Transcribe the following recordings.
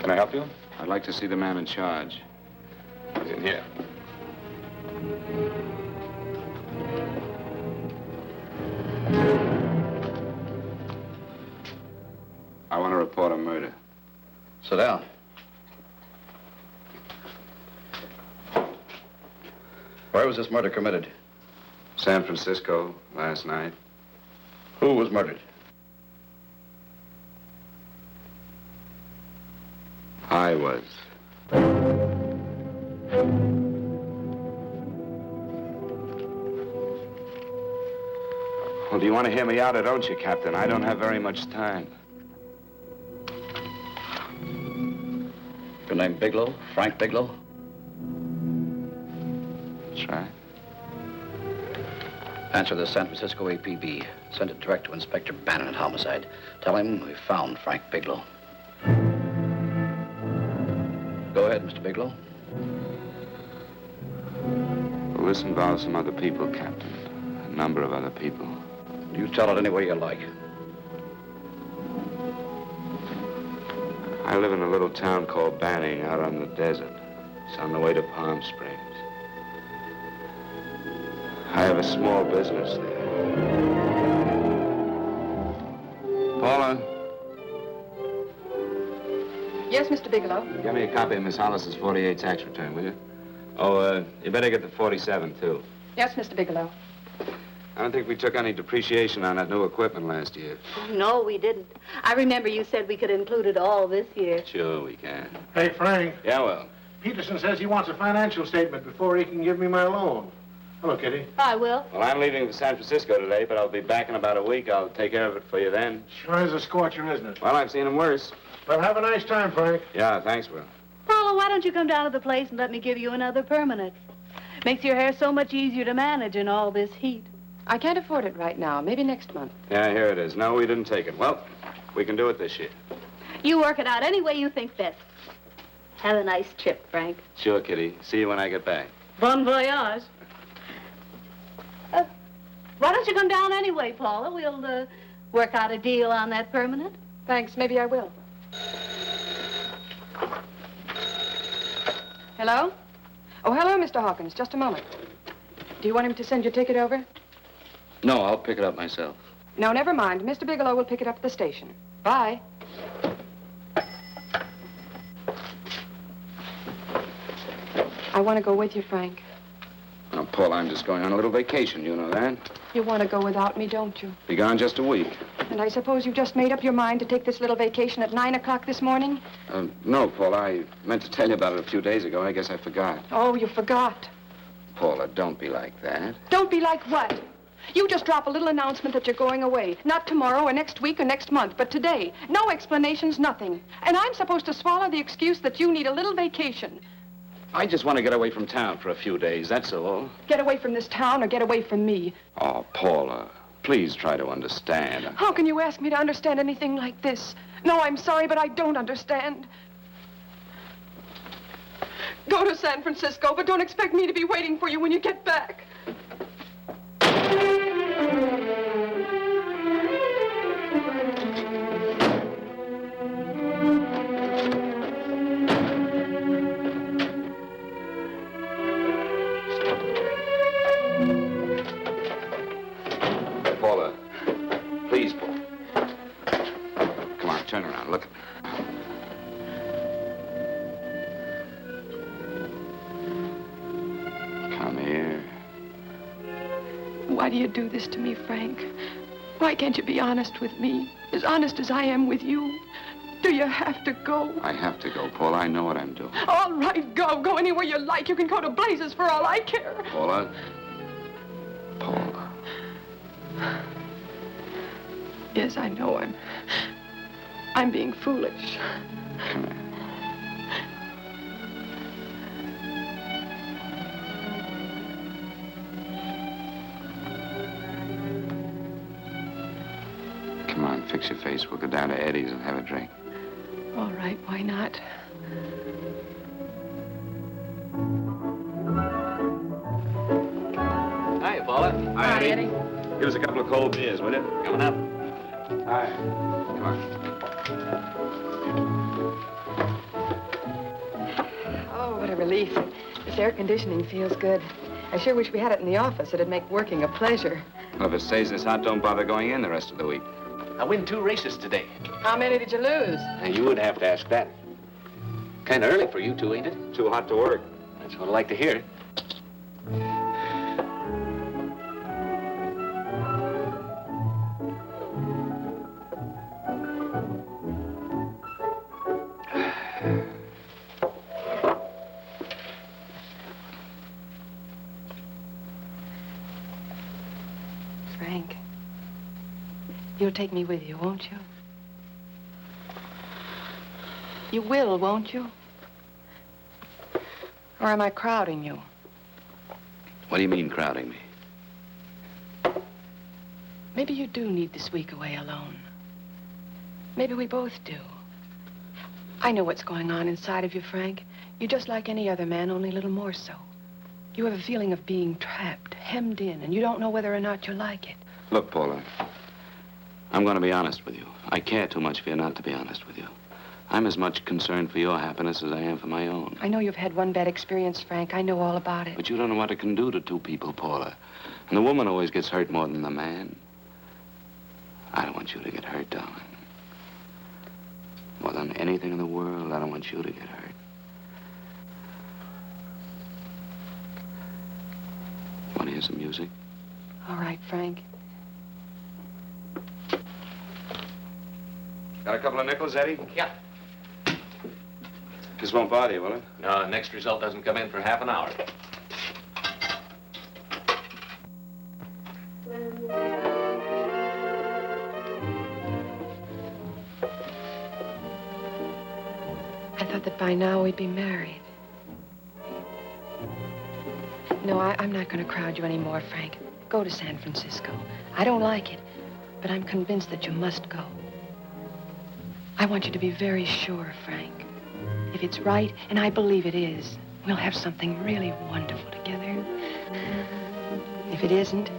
Can I help you? I'd like to see the man in charge. He's in here. I want to report a murder. Sit down. Where was this murder committed? San Francisco, last night. Who was murdered? I was. Well, do you want to hear me out or don't you, Captain? I don't have very much time. Your name Bigelow? Frank Bigelow? That's right. Answer the San Francisco APB. Send it direct to Inspector Bannon at Homicide. Tell him we found Frank Bigelow. Go ahead, Mr. Bigelow. Well, this involves some other people, Captain. A number of other people. You tell it any way you like. I live in a little town called Banning out on the desert. It's on the way to Palm Springs. I have a small business there. Paula? Yes, Mr. Bigelow. Give me a copy of Miss Hollis's 48 tax return, will you? Oh, you better get the 47, too. Yes, Mr. Bigelow. I don't think we took any depreciation on that new equipment last year. No, we didn't. I remember you said we could include it all this year. Sure, we can. Hey, Frank. Yeah, well. Peterson says he wants a financial statement before he can give me my loan. Hello, Kitty. I will. Well, I'm leaving for San Francisco today, but I'll be back in about a week. I'll take care of it for you then. Sure is a scorcher, isn't it? Well, I've seen him worse. Well, have a nice time, Frank. Yeah, thanks, Will. Paula, why don't you come down to the place and let me give you another permanent? Makes your hair so much easier to manage in all this heat. I can't afford it right now. Maybe next month. Yeah, here it is. No, we didn't take it. Well, we can do it this year. You work it out any way you think best. Have a nice trip, Frank. Sure, Kitty. See you when I get back. Bon voyage. Why don't you come down anyway, Paula? We'll work out a deal on that permanent. Thanks. Maybe I will. Hello? Oh, hello, Mr. Hawkins. Just a moment. Do you want him to send your ticket over? No, I'll pick it up myself. No, never mind. Mr. Bigelow will pick it up at the station. Bye. I want to go with you, Frank. Oh, Paul, I'm just going on a little vacation. You know that? You want to go without me, don't you? Be gone just a week. And I suppose you've just made up your mind to take this little vacation at 9 o'clock this morning? No, Paul. I meant to tell you about it a few days ago. I guess I forgot. Oh, you forgot. Paula, don't be like that. Don't be like what? You just drop a little announcement that you're going away. Not tomorrow or next week or next month, but today. No explanations, nothing. And I'm supposed to swallow the excuse that you need a little vacation. I just want to get away from town for a few days, that's all. Get away from this town or get away from me. Oh, Paula, please try to understand. How can you ask me to understand anything like this? No, I'm sorry, but I don't understand. Go to San Francisco, but don't expect me to be waiting for you when you get back. Paula, please, Paul. Come on, turn around, look at me. Come here. Why do you do this to me, Frank? Why can't you be honest with me? As honest as I am with you? Do you have to go? I have to go, Paula. I know what I'm doing. All right, go. Go anywhere you like. You can go to blazes for all I care. Paula. Paula. Yes, I know I'm being foolish. Come here. Come on, fix your face. We'll go down to Eddie's and have a drink. All right, why not? Hi, Paula. Hi, Eddie. Give us a couple of cold beers, will you? Coming up. Hi. Come on. Oh, what a relief. This air conditioning feels good. I sure wish we had it in the office. It'd make working a pleasure. Well, if it stays this hot, don't bother going in the rest of the week. I win 2 races today. How many did you lose? And you would have to ask that. Kind of early for you two, ain't it? Too hot to work. That's what I like to hear. Frank, you'll take me with you, won't you? You will, won't you? Or am I crowding you? What do you mean, crowding me? Maybe you do need this week away alone. Maybe we both do. I know what's going on inside of you, Frank. You're just like any other man, only a little more so. You have a feeling of being trapped, hemmed in, and you don't know whether or not you like it. Look, Paula, I'm going to be honest with you. I care too much for you not to be honest with you. I'm as much concerned for your happiness as I am for my own. I know you've had one bad experience, Frank. I know all about it. But you don't know what it can do to 2 people, Paula. And the woman always gets hurt more than the man. I don't want you to get hurt, darling. More than anything in the world, I don't want you to get hurt. Want to hear some music? All right, Frank. Got a couple of nickels, Eddie? Yeah. This won't bother you, will it? No, next result doesn't come in for half an hour. I thought that by now we'd be married. No, I'm not going to crowd you anymore, Frank. Go to San Francisco. I don't like it, but I'm convinced that you must go. I want you to be very sure, Frank. If it's right, and I believe it is, we'll have something really wonderful together. If it isn't,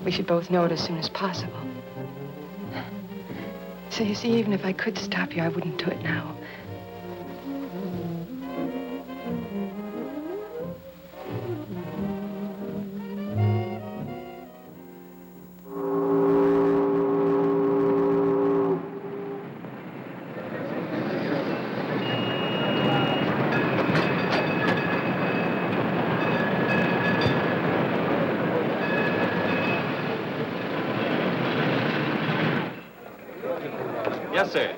we should both know it as soon as possible. So you see, even if I could stop you, I wouldn't do it now. Yes, sir.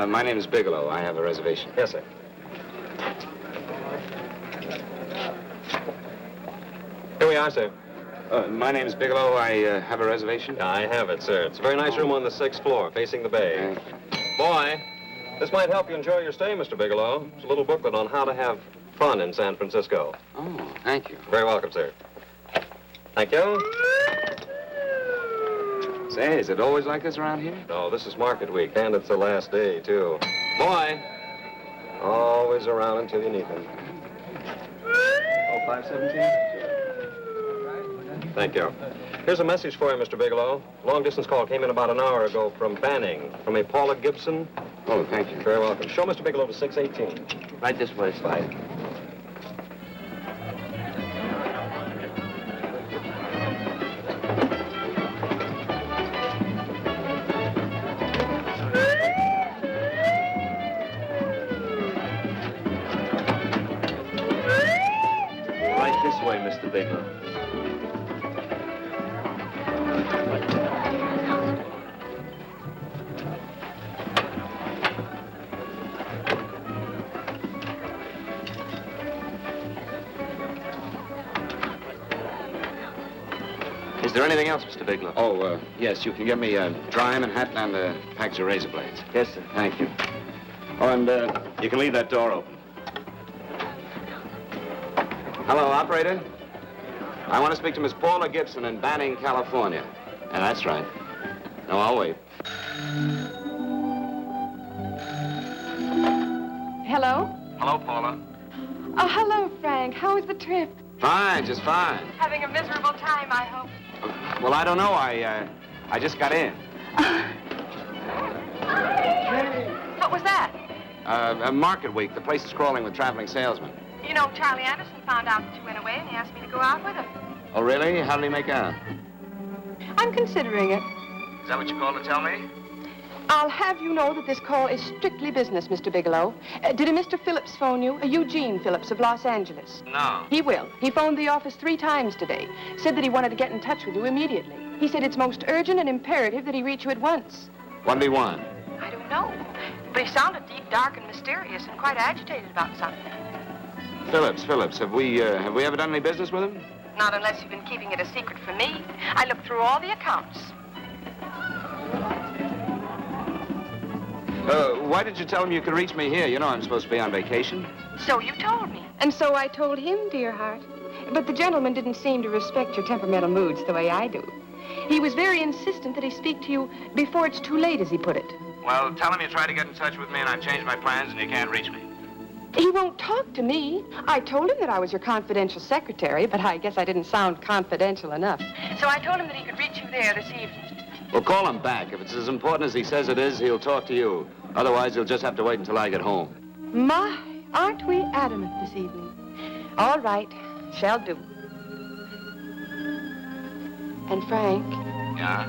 My name is Bigelow. I have a reservation. Yes, sir. Here we are, sir. My name is Bigelow. I have a reservation. I have it, sir. It's a very nice room on the 6th floor, facing the bay. Boy, this might help you enjoy your stay, Mr. Bigelow. It's a little booklet on how to have fun in San Francisco. Oh, thank you. Very welcome, sir. Thank you. Say, is it always like this around here? No, this is market week, and it's the last day, too. Boy, always around until you need him. Oh, 517? Thank you. Here's a message for you, Mr. Bigelow. Long-distance call came in about an hour ago from Banning, from a Paula Gibson. Oh, thank you. Very welcome. Show Mr. Bigelow to 618. Right this way, Slide. Right this way, Mr. Bigelow. Is there anything else, Mr. Bigelow? Oh, yes, you can get me a dry Manhattan and a package of razor blades. Yes, sir. Thank you. Oh, and you can leave that door open. Hello, operator. I want to speak to Miss Paula Gibson in Banning, California. Yeah, that's right. No, I'll wait. Hello? Hello, Paula. Oh, hello, Frank. How was the trip? Fine, just fine. Having a miserable time, I hope. Well, I don't know. I just got in. What was that? Market week. The place is crawling with traveling salesmen. You know, Charlie Anderson found out that you went away, and he asked me to go out with him. Oh, really? How did he make out? I'm considering it. Is that what you called to tell me? I'll have you know that this call is strictly business, Mr. Bigelow. Did a Mr. Phillips phone you? A Eugene Phillips of Los Angeles. No. He will. He phoned the office 3 times today. Said that he wanted to get in touch with you immediately. He said it's most urgent and imperative that he reach you at once. What did he want? I don't know. But he sounded deep, dark, and mysterious and quite agitated about something. Phillips. Have we ever done any business with him? Not unless you've been keeping it a secret from me. I looked through all the accounts. Why did you tell him you could reach me here? You know I'm supposed to be on vacation. So you told me. And so I told him, dear heart. But the gentleman didn't seem to respect your temperamental moods the way I do. He was very insistent that he speak to you before it's too late, as he put it. Well, tell him you tried to get in touch with me and I've changed my plans and you can't reach me. He won't talk to me. I told him that I was your confidential secretary, but I guess I didn't sound confidential enough. So I told him that he could reach you there this evening. Well, call him back. If it's as important as he says it is, he'll talk to you. Otherwise, he'll just have to wait until I get home. My, aren't we adamant this evening? All right, shall do. And Frank, Yeah?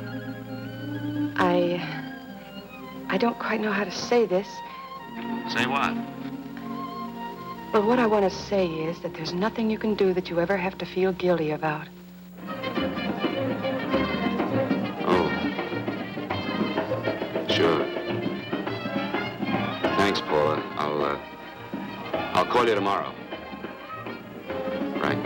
I don't quite know how to say this. Say what? Well, what I want to say is that there's nothing you can do that you ever have to feel guilty about. Oh. Sure. Thanks, Paula. I'll call you tomorrow. Right.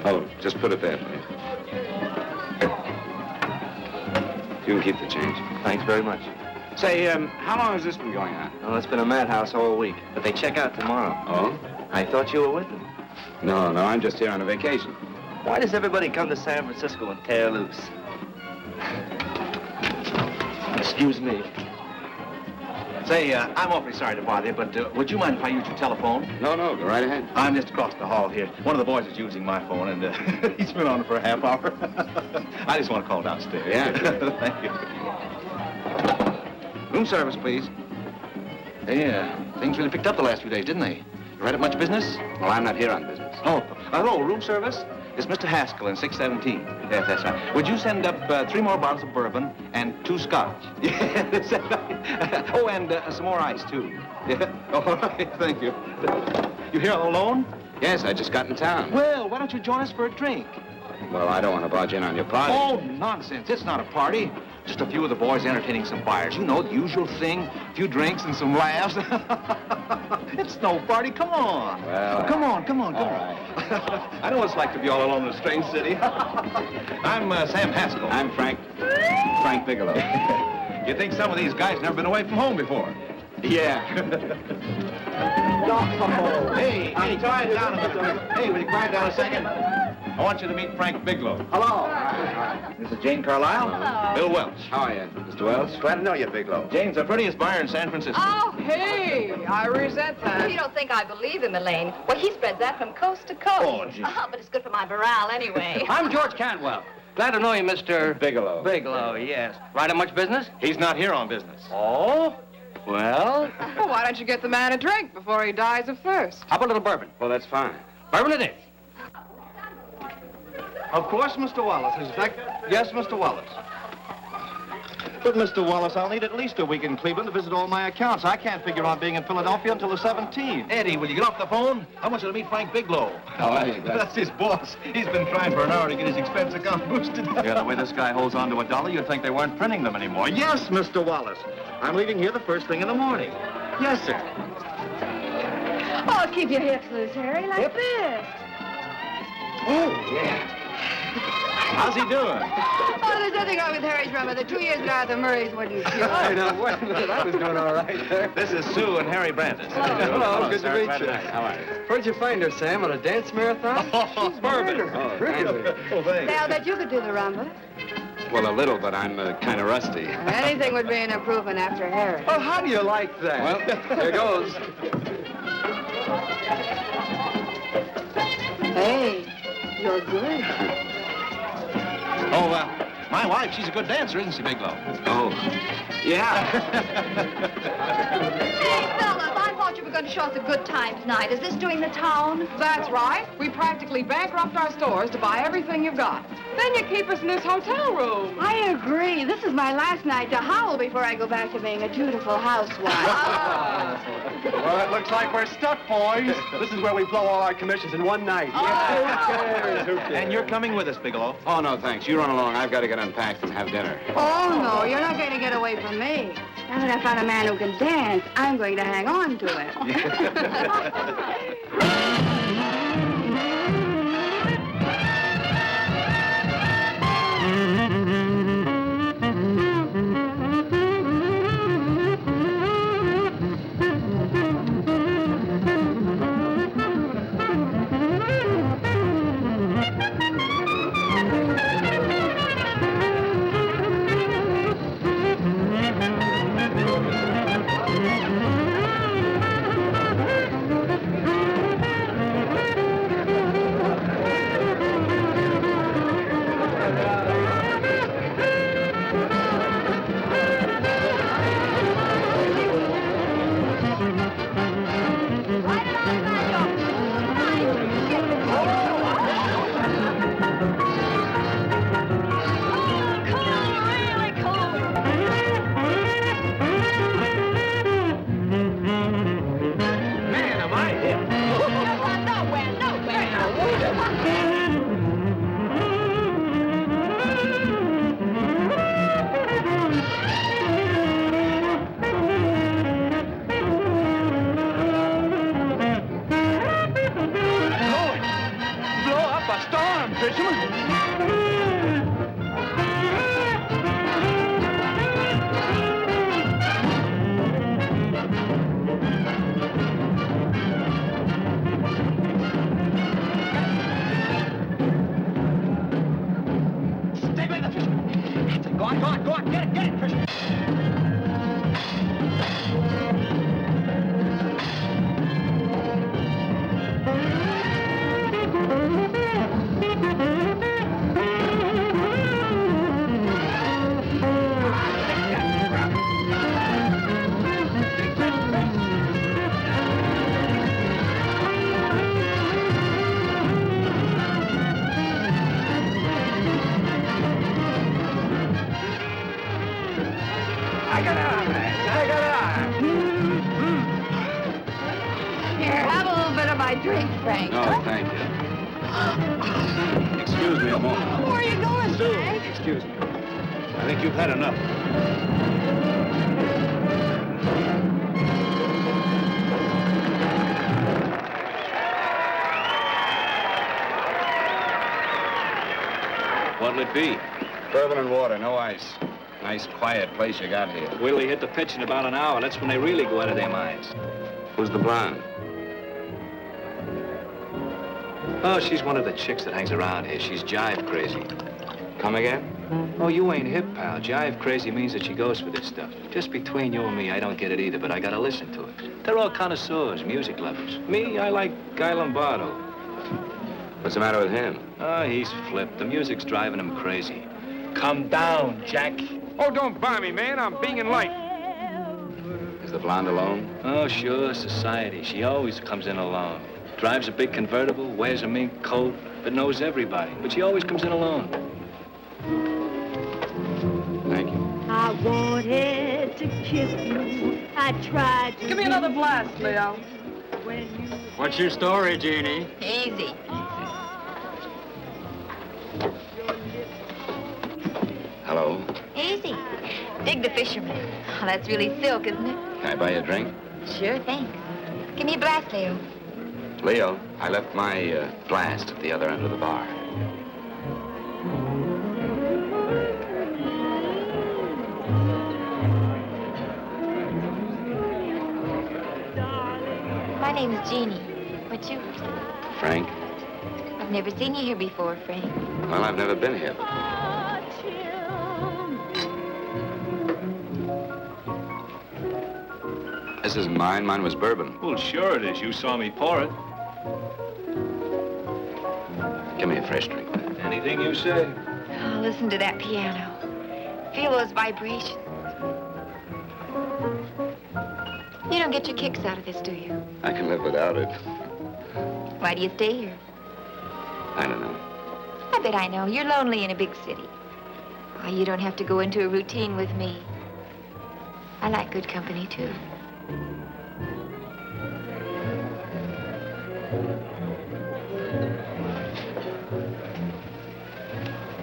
Oh, just put it there, please. You can keep the change. Thanks very much. Say, how long has this been going on? Well, it's been a madhouse all week, but they check out tomorrow. Oh? I thought you were with them. No, I'm just here on a vacation. Why does everybody come to San Francisco and tear loose? Excuse me. Say, I'm awfully sorry to bother you, but would you mind if I use your telephone? No, go right ahead. I'm just across the hall here. One of the boys is using my phone, and he's been on it for a half hour. I just want to call downstairs. Yeah. Thank you. Room service, please. Hey, things really picked up the last few days, didn't they? You right at much business? Well, I'm not here on business. Oh, hello, room service? It's Mr. Haskell in 617. Yes, that's right. Would you send up 3 more bottles of bourbon and 2 scotch? Yes, that's right. Oh, and some more ice, too. Yeah? All right, thank you. You here all alone? Yes, I just got in town. Well, why don't you join us for a drink? Well, I don't want to barge in on your party. Oh, nonsense. It's not a party. Just a few of the boys entertaining some buyers. You know, the usual thing. A few drinks and some laughs. It's no party. Come on. Well, come on. All right. I know what it's like to be all alone in a strange city. I'm Sam Haskell. I'm Frank Bigelow. You think some of these guys never been away from home before? Yeah. Hey, quiet down a minute. Hey, will you quiet down a second? I want you to meet Frank Bigelow. Hello. This is Jane Carlisle. Hello. Bill Welch. How are you, Mr. Wells? Glad to know you, Bigelow. Jane's the prettiest buyer in San Francisco. Oh, hey, I resent that. You don't think I believe him, Elaine? Well, he spreads that from coast to coast. Oh, gee. But it's good for my morale anyway. I'm George Cantwell. Glad to know you, Mr. Bigelow. Bigelow, yes. Right on much business? He's not here on business. Oh? Well, Well, why don't you get the man a drink before he dies of thirst? how about a little bourbon? Well, that's fine. Bourbon it is. Of course, Mr. Wallace. Yes, Mr. Wallace. But, Mr. Wallace, I'll need at least a week in Cleveland to visit all my accounts. I can't figure on being in Philadelphia until the 17th. Eddie, will you get off the phone? I want you to meet Frank Bigelow. Oh, hey, That's his boss. He's been trying for an hour to get his expense account boosted. Yeah, the way this guy holds on to $1, you'd think they weren't printing them anymore. Yes, Mr. Wallace. I'm leaving here the first thing in the morning. Yes, sir. Oh, keep your hips loose, Harry, like this. Oh, yeah. How's he doing? Oh, there's nothing wrong with Harry's rum, but the 2 years at Arthur Murray's wouldn't cure. I know. Wait a minute. I was doing all right there. This is Sue and Harry Brandis. Hello. Good to sir. meet Glad you. to How are you? Where'd you find her, Sam? On a dance marathon? Bourbon. Really? Oh, thanks. Say, I'll bet you could do the rumba. Well, a little, but I'm kind of rusty. Anything would be an improvement after Harry. Oh, how do you like that? Well, here goes. Hey, you're good. Oh, my wife, she's a good dancer, isn't she, Bigelow? Oh, yeah. Hey, fellas, I thought you were going to show us a good time tonight. Is this doing the town? That's right. We practically bankrupt our stores to buy everything you've got. Then you keep us in this hotel room. I agree. This is my last night to howl before I go back to being a dutiful housewife. Well, it looks like we're stuck, boys. This is where we blow all our commissions in one night. Who cares? Who cares? And you're coming with us, Bigelow. Oh, no, thanks. You run along. I've got to get unpacked and have dinner. Oh, no, you're not going to get away from me. Now that I found a man who can dance, I'm going to hang on to him. Here, have a little bit of my drink, Frank. No, thank you. Excuse me a moment. Where are you going, Sue, Frank? excuse me. I think you've had enough. What'll it be? Bourbon and water, no ice. Nice, quiet place you got here. Wait till they hit the pitch in about an hour. That's when they really go out of their minds. Who's the blonde? Oh, she's one of the chicks that hangs around here. She's jive crazy. Come again? Oh, you ain't hip, pal. Jive crazy means that she goes for this stuff. Just between you and me, I don't get it either, but I gotta listen to it. They're all connoisseurs, music lovers. Me, I like Guy Lombardo. What's the matter with him? Oh, he's flipped. The music's driving him crazy. Come down, Jack. Oh, don't buy me, man. I'm being light. Is the blonde alone? Oh, sure, society. She always comes in alone. Drives a big convertible, wears a mink coat, but knows everybody. But she always comes in alone. Thank you. I wanted to kiss you. I tried to. Give me another blast, Leo. When you What's your story, Jeannie? Easy. Hello. Easy. Dig the fisherman. Oh, that's really silk, isn't it? Can I buy you a drink? Sure, thanks. Give me a blast, Leo. Leo, I left my blast at the other end of the bar. My name's Jeannie. What's yours? Frank? I've never seen you here before, Frank. Well, I've never been here before. This isn't mine. Mine was bourbon. Well, sure it is. You saw me pour it. Give me a fresh drink. Anything you say. Oh, listen to that piano. Feel those vibrations. You don't get your kicks out of this, do you? I can live without it. Why do you stay here? I don't know. I bet I know. You're lonely in a big city. Oh, you don't have to go into a routine with me. I like good company, too.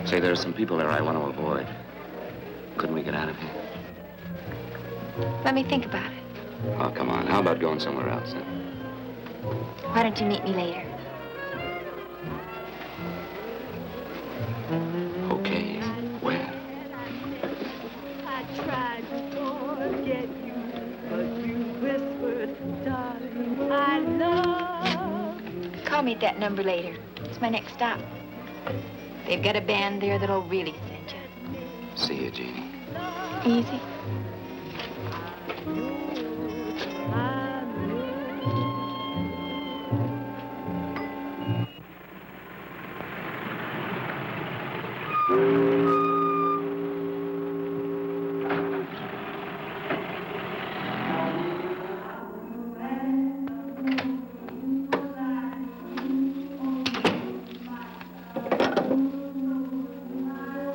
Say, there are some people there I want to avoid. Couldn't we get out of here? Let me think about it. Oh, come on. How about going somewhere else, huh? Why don't you meet me later? Okay. Where? I tried to forget you, but you whispered, darling, I love. Call me at that number later. It's my next stop. They've got a band there that'll really send you. See you, Jeannie. Easy.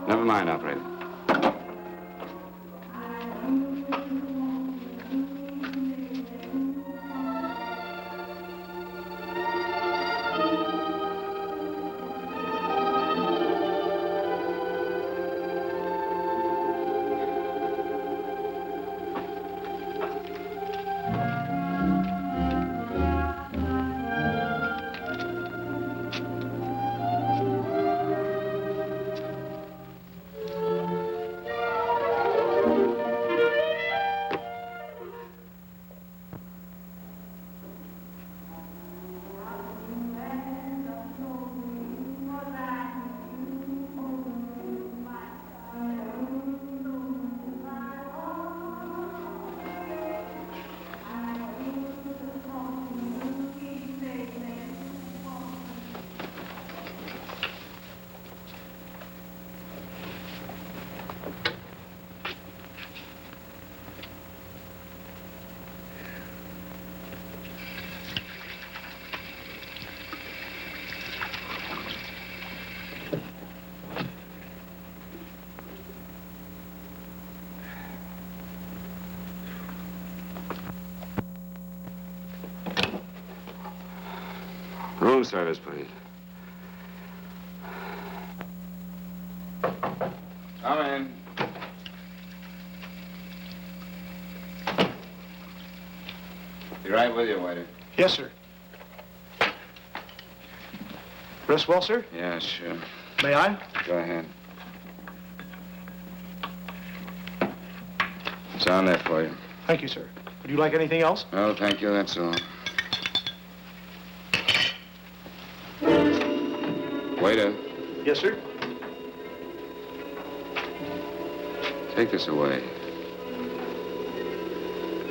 Never mind, operator. Room service, please. Come in. Be right with you, waiter. Yes, sir. Rest well, sir? Yeah, sure. May I? Go ahead. It's on there for you. Thank you, sir. Would you like anything else? Oh, thank you, that's all. Waiter, Yes, sir. take this away.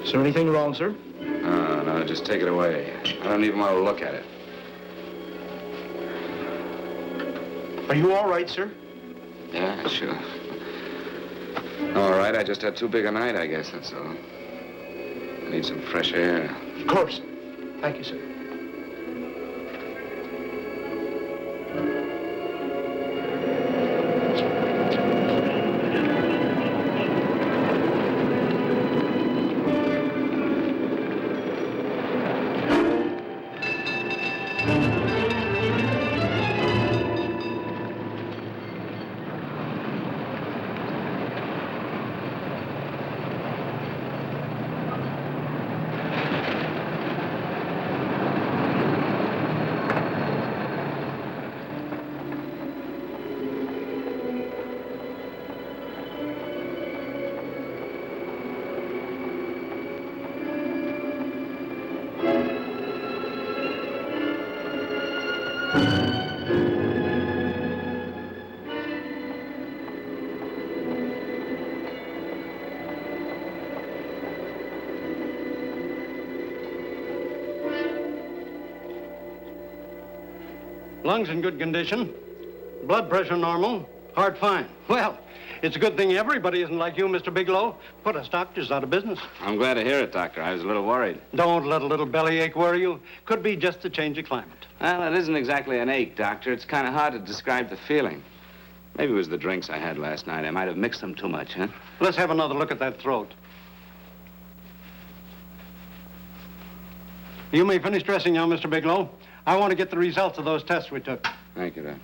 Is there anything wrong, sir? No, just take it away. I don't even want to look at it. Are you all right, sir? Yeah, sure. All right, I just had too big a night, I guess, that's all. I need some fresh air. Of course. Thank you, sir. Lungs in good condition. Blood pressure normal. Heart fine. Well, it's a good thing everybody isn't like you, Mr. Bigelow. Put us doctors out of business. I'm glad to hear it, Doctor. I was a little worried. Don't let a little bellyache worry you. Could be just a change of climate. Well, it isn't exactly an ache, Doctor. It's kind of hard to describe the feeling. Maybe it was the drinks I had last night. I might have mixed them too much, huh? Let's have another look at that throat. You may finish dressing now, Mr. Bigelow. I want to get the results of those tests we took. Thank you, Doctor.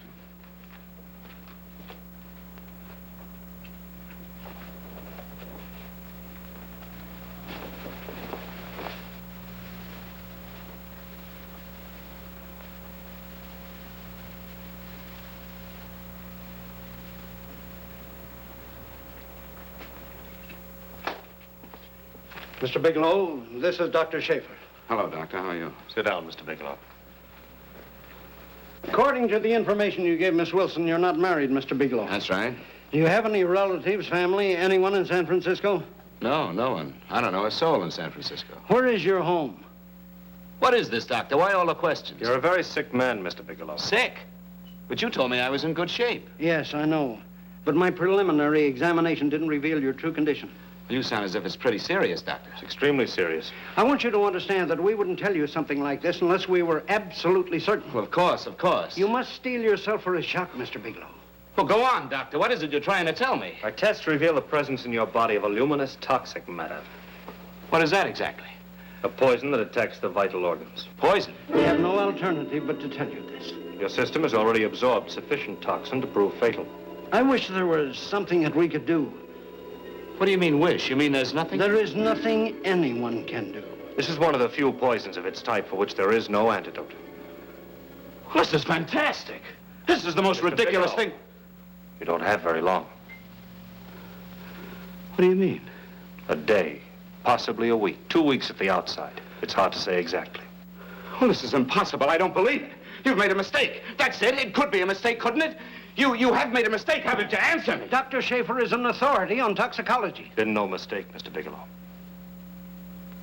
Mr. Bigelow, this is Dr. Schaefer. Hello, Doctor. How are you? Sit down, Mr. Bigelow. According to the information you gave Miss Wilson, you're not married, Mr. Bigelow. That's right. Do you have any relatives, family, anyone in San Francisco? No, no one. I don't know a soul in San Francisco. Where is your home? What is this, Doctor? Why all the questions? You're a very sick man, Mr. Bigelow. Sick? But you told me I was in good shape. Yes, I know. But my preliminary examination didn't reveal your true condition. You sound as if it's pretty serious, Doctor. It's extremely serious. I want you to understand that we wouldn't tell you something like this unless we were absolutely certain. Well, of course, of course. You must steel yourself for a shock, Mr. Bigelow. Well, go on, Doctor. What is it you're trying to tell me? Our tests reveal the presence in your body of a luminous toxic matter. What is that exactly? A poison that attacks the vital organs. Poison? We have no alternative but to tell you this. Your system has already absorbed sufficient toxin to prove fatal. I wish there was something that we could do. What do you mean, wish? You mean there's nothing? There is nothing anyone can do. This is one of the few poisons of its type for which there is no antidote. Well, this is fantastic. This is the most ridiculous thing. You don't have very long. What do you mean? A day, possibly a week, 2 weeks at the outside. It's hard to say exactly. Well, this is impossible. I don't believe it. You've made a mistake. That's it. It could be a mistake, couldn't it? You have made a mistake, haven't you? Answer me. Dr. Schaefer is an authority on toxicology. Been no mistake, Mr. Bigelow.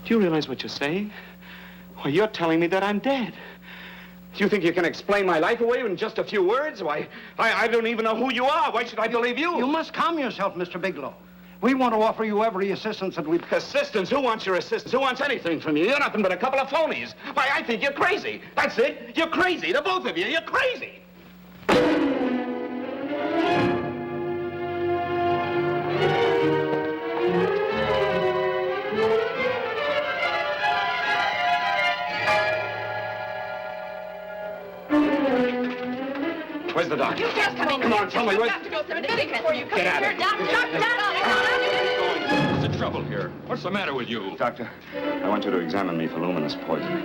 Do you realize what you're saying? Why, you're telling me that I'm dead. Do you think you can explain my life away in just a few words? Why, I don't even know who you are. Why should I believe you? You must calm yourself, Mr. Bigelow. We want to offer you every assistance that we... Assistance? Who wants your assistance? Who wants anything from you? You're nothing but a couple of phonies. Why, I think you're crazy. That's it. You're crazy. The both of you. You're crazy. Where's the doctor? You just come in. Come on, tell me. You've got to go to the clinic before you come Get in out here. of Doctor, What's the trouble here? What's the matter with you? Doctor, I want you to examine me for luminous poison.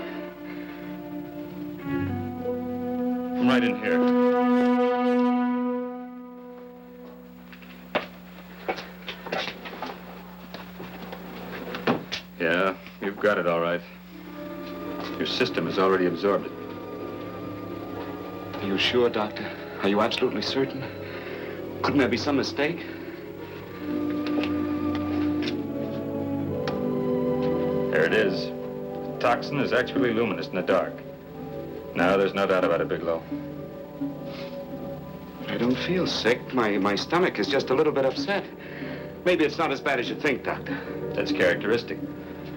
Come right in here. Yeah, you've got it all right. Your system has already absorbed it. Are you sure, Doctor? Are you absolutely certain? Couldn't there be some mistake? There it is. The toxin is actually luminous in the dark. Now, there's no doubt about it, Bigelow. I don't feel sick. My stomach is just a little bit upset. Maybe it's not as bad as you think, Doctor. That's characteristic.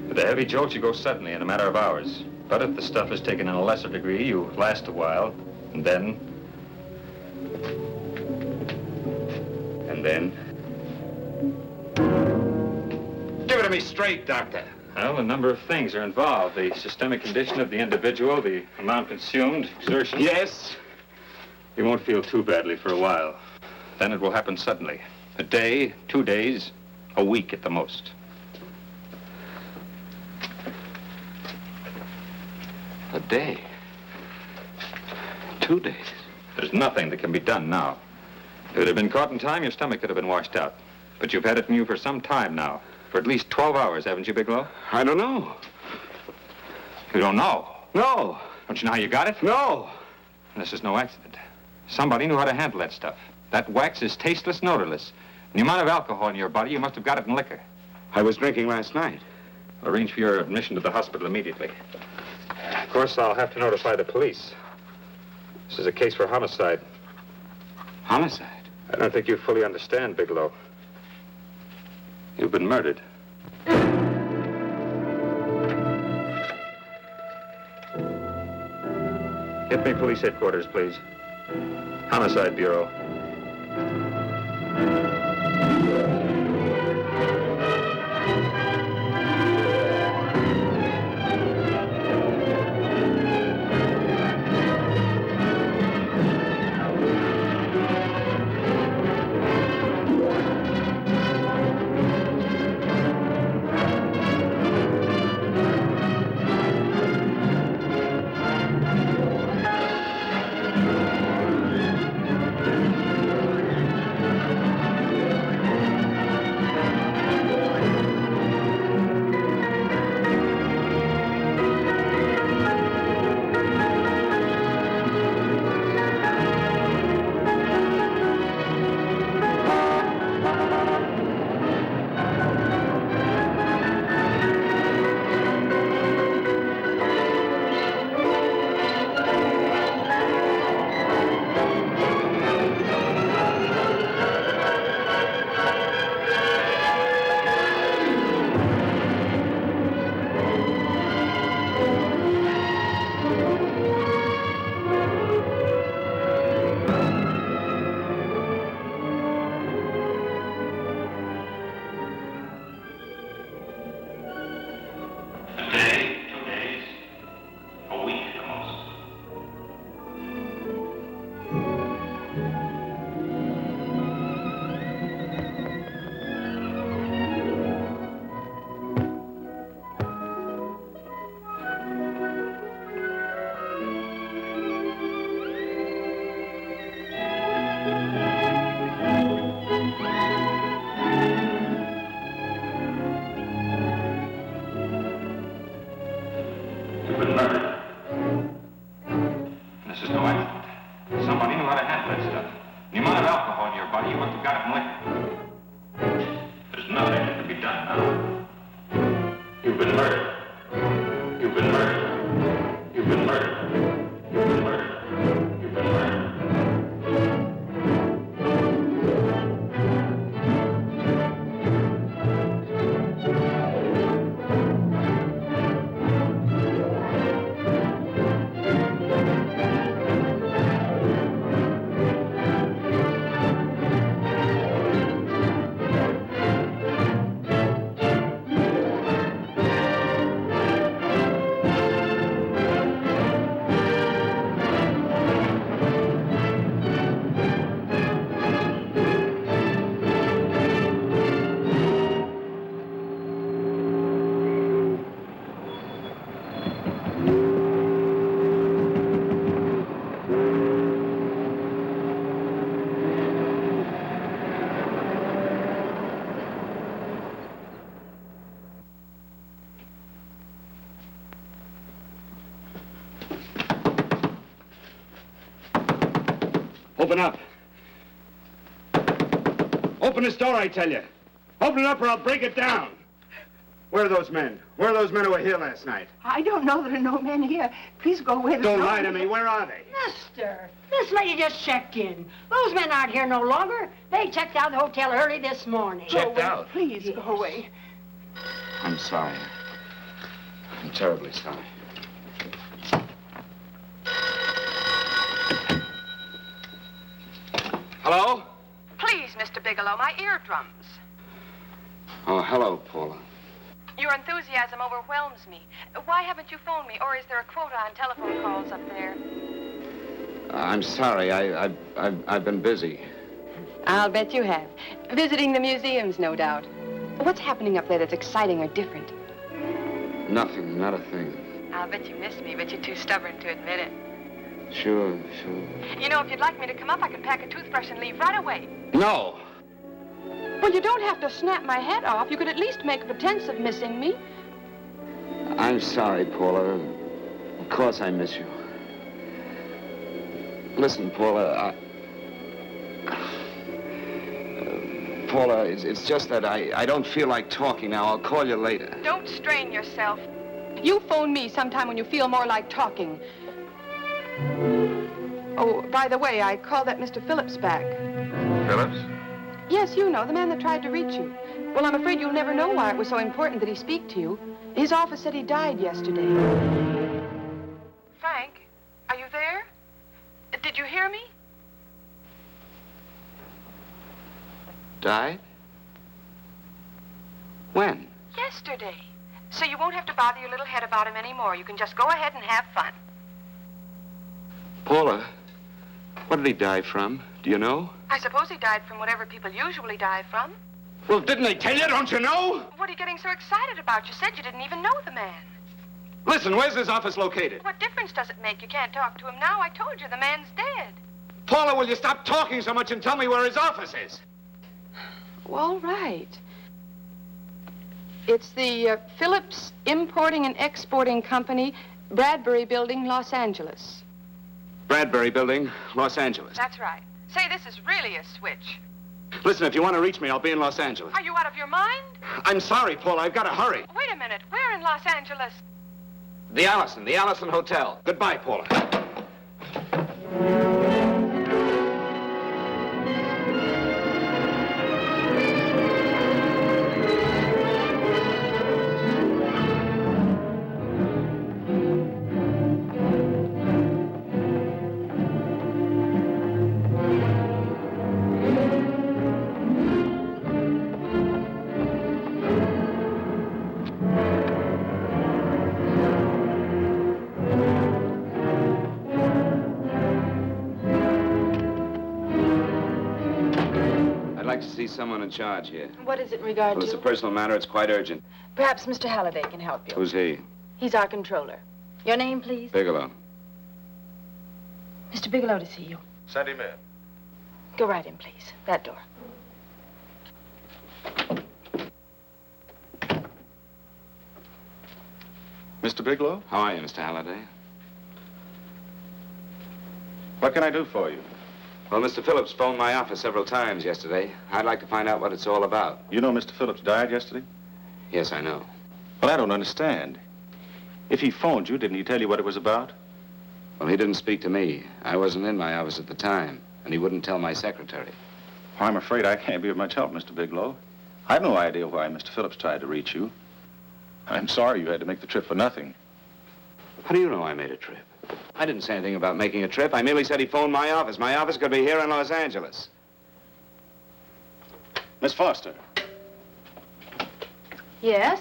With a heavy jolt, you go suddenly in a matter of hours. But if the stuff is taken in a lesser degree, you last a while, and then... Give it to me straight, Doctor. Well, a number of things are involved. The systemic condition of the individual, the amount consumed, exertion. Yes? You won't feel too badly for a while. Then it will happen suddenly. A day, 2 days, a week at the most. A day. 2 days. There's nothing that can be done now. If it had been caught in time, your stomach could have been washed out. But you've had it in you for some time now. For at least 12 hours, haven't you, Bigelow? I don't know. You don't know? No. Don't you know how you got it? No. This is no accident. Somebody knew how to handle that stuff. That wax is tasteless and odorless. And the amount of alcohol in your body, you must have got it in liquor. I was drinking last night. I'll arrange for your admission to the hospital immediately. Of course, I'll have to notify the police. This is a case for homicide. Homicide? I don't think you fully understand, Bigelow. You've been murdered. Get me police headquarters, please. Homicide Bureau. Open up. Open this door, I tell you. Open it up or I'll break it down. Where are those men? Where are those men who were here last night? I don't know. There are no men here. Please go away. Don't lie to me. Where are they? Mister, this lady just checked in. Those men aren't here no longer. They checked out the hotel early this morning. Checked out? Please go away. I'm sorry. I'm terribly sorry. Hello? Please, Mr. Bigelow, my eardrums. Oh, hello, Paula. Your enthusiasm overwhelms me. Why haven't you phoned me, or is there a quota on telephone calls up there? I'm sorry. I've been busy. I'll bet you have. Visiting the museums, no doubt. What's happening up there that's exciting or different? Nothing, not a thing. I'll bet you miss me, but you're too stubborn to admit it. Sure. You know, if you'd like me to come up, I can pack a toothbrush and leave right away. No! Well, you don't have to snap my head off. You could at least make a pretense of missing me. I'm sorry, Paula. Of course I miss you. Listen, Paula, Paula, it's just that I don't feel like talking now. I'll call you later. Don't strain yourself. You phone me sometime when you feel more like talking. Oh, by the way, I called that Mr. Phillips back. Phillips? Yes, you know, the man that tried to reach you. Well, I'm afraid you'll never know why it was so important that he speak to you. His office said he died yesterday. Frank, are you there? Did you hear me? Died? When? Yesterday. So you won't have to bother your little head about him anymore. You can just go ahead and have fun. Paula, what did he die from? Do you know? I suppose he died from whatever people usually die from. Well, didn't they tell you? Don't you know? What are you getting so excited about? You said you didn't even know the man. Listen, where's his office located? What difference does it make? You can't talk to him now. I told you the man's dead. Paula, will you stop talking so much and tell me where his office is? Well, right. It's the Phillips Importing and Exporting Company, Bradbury Building, Los Angeles. Bradbury Building, Los Angeles. That's right. Say, this is really a switch. Listen, if you want to reach me, I'll be in Los Angeles. Are you out of your mind? I'm sorry, Paula. I've got to hurry. Wait a minute. Where in Los Angeles? The Allison Hotel. Goodbye, Paula. See someone in charge here. What is it in regard Well, to? it's a personal matter. It's quite urgent. Perhaps Mr. Halliday can help you. Who's he? He's our controller. Your name, please? Bigelow. Mr. Bigelow to see you. Send him in. Go right in, please. That door. Mr. Bigelow? How are you, Mr. Halliday? What can I do for you? Well, Mr. Phillips phoned my office several times yesterday. I'd like to find out what it's all about. You know Mr. Phillips died yesterday? Yes, I know. Well, I don't understand. If he phoned you, didn't he tell you what it was about? Well, he didn't speak to me. I wasn't in my office at the time, and he wouldn't tell my secretary. Well, I'm afraid I can't be of much help, Mr. Bigelow. I've no idea why Mr. Phillips tried to reach you. I'm sorry you had to make the trip for nothing. How do you know I made a trip? I didn't say anything about making a trip. I merely said he phoned my office. My office could be here in Los Angeles. Miss Foster, Yes?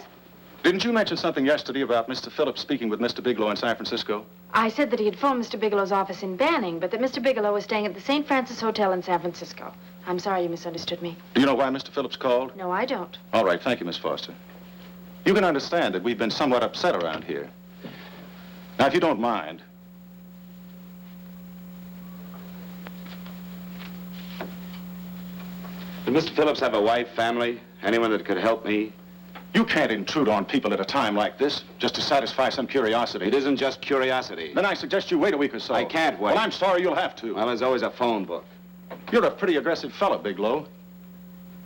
didn't you mention something yesterday about Mr. Phillips speaking with Mr. Bigelow in San Francisco? I said that he had phoned Mr. Bigelow's office in Banning, but that Mr. Bigelow was staying at the St. Francis Hotel in San Francisco. I'm sorry you misunderstood me. Do you know why Mr. Phillips called? No, I don't. All right, thank you, Miss Foster. You can understand that we've been somewhat upset around here. Now, if you don't mind, Did Mr. Phillips have a wife, family, anyone that could help me? you can't intrude on people at a time like this just to satisfy some curiosity. It isn't just curiosity. Then I suggest you wait a week or so. I can't wait. Well, I'm sorry you'll have to. Well, there's always a phone book. You're a pretty aggressive fellow, Bigelow.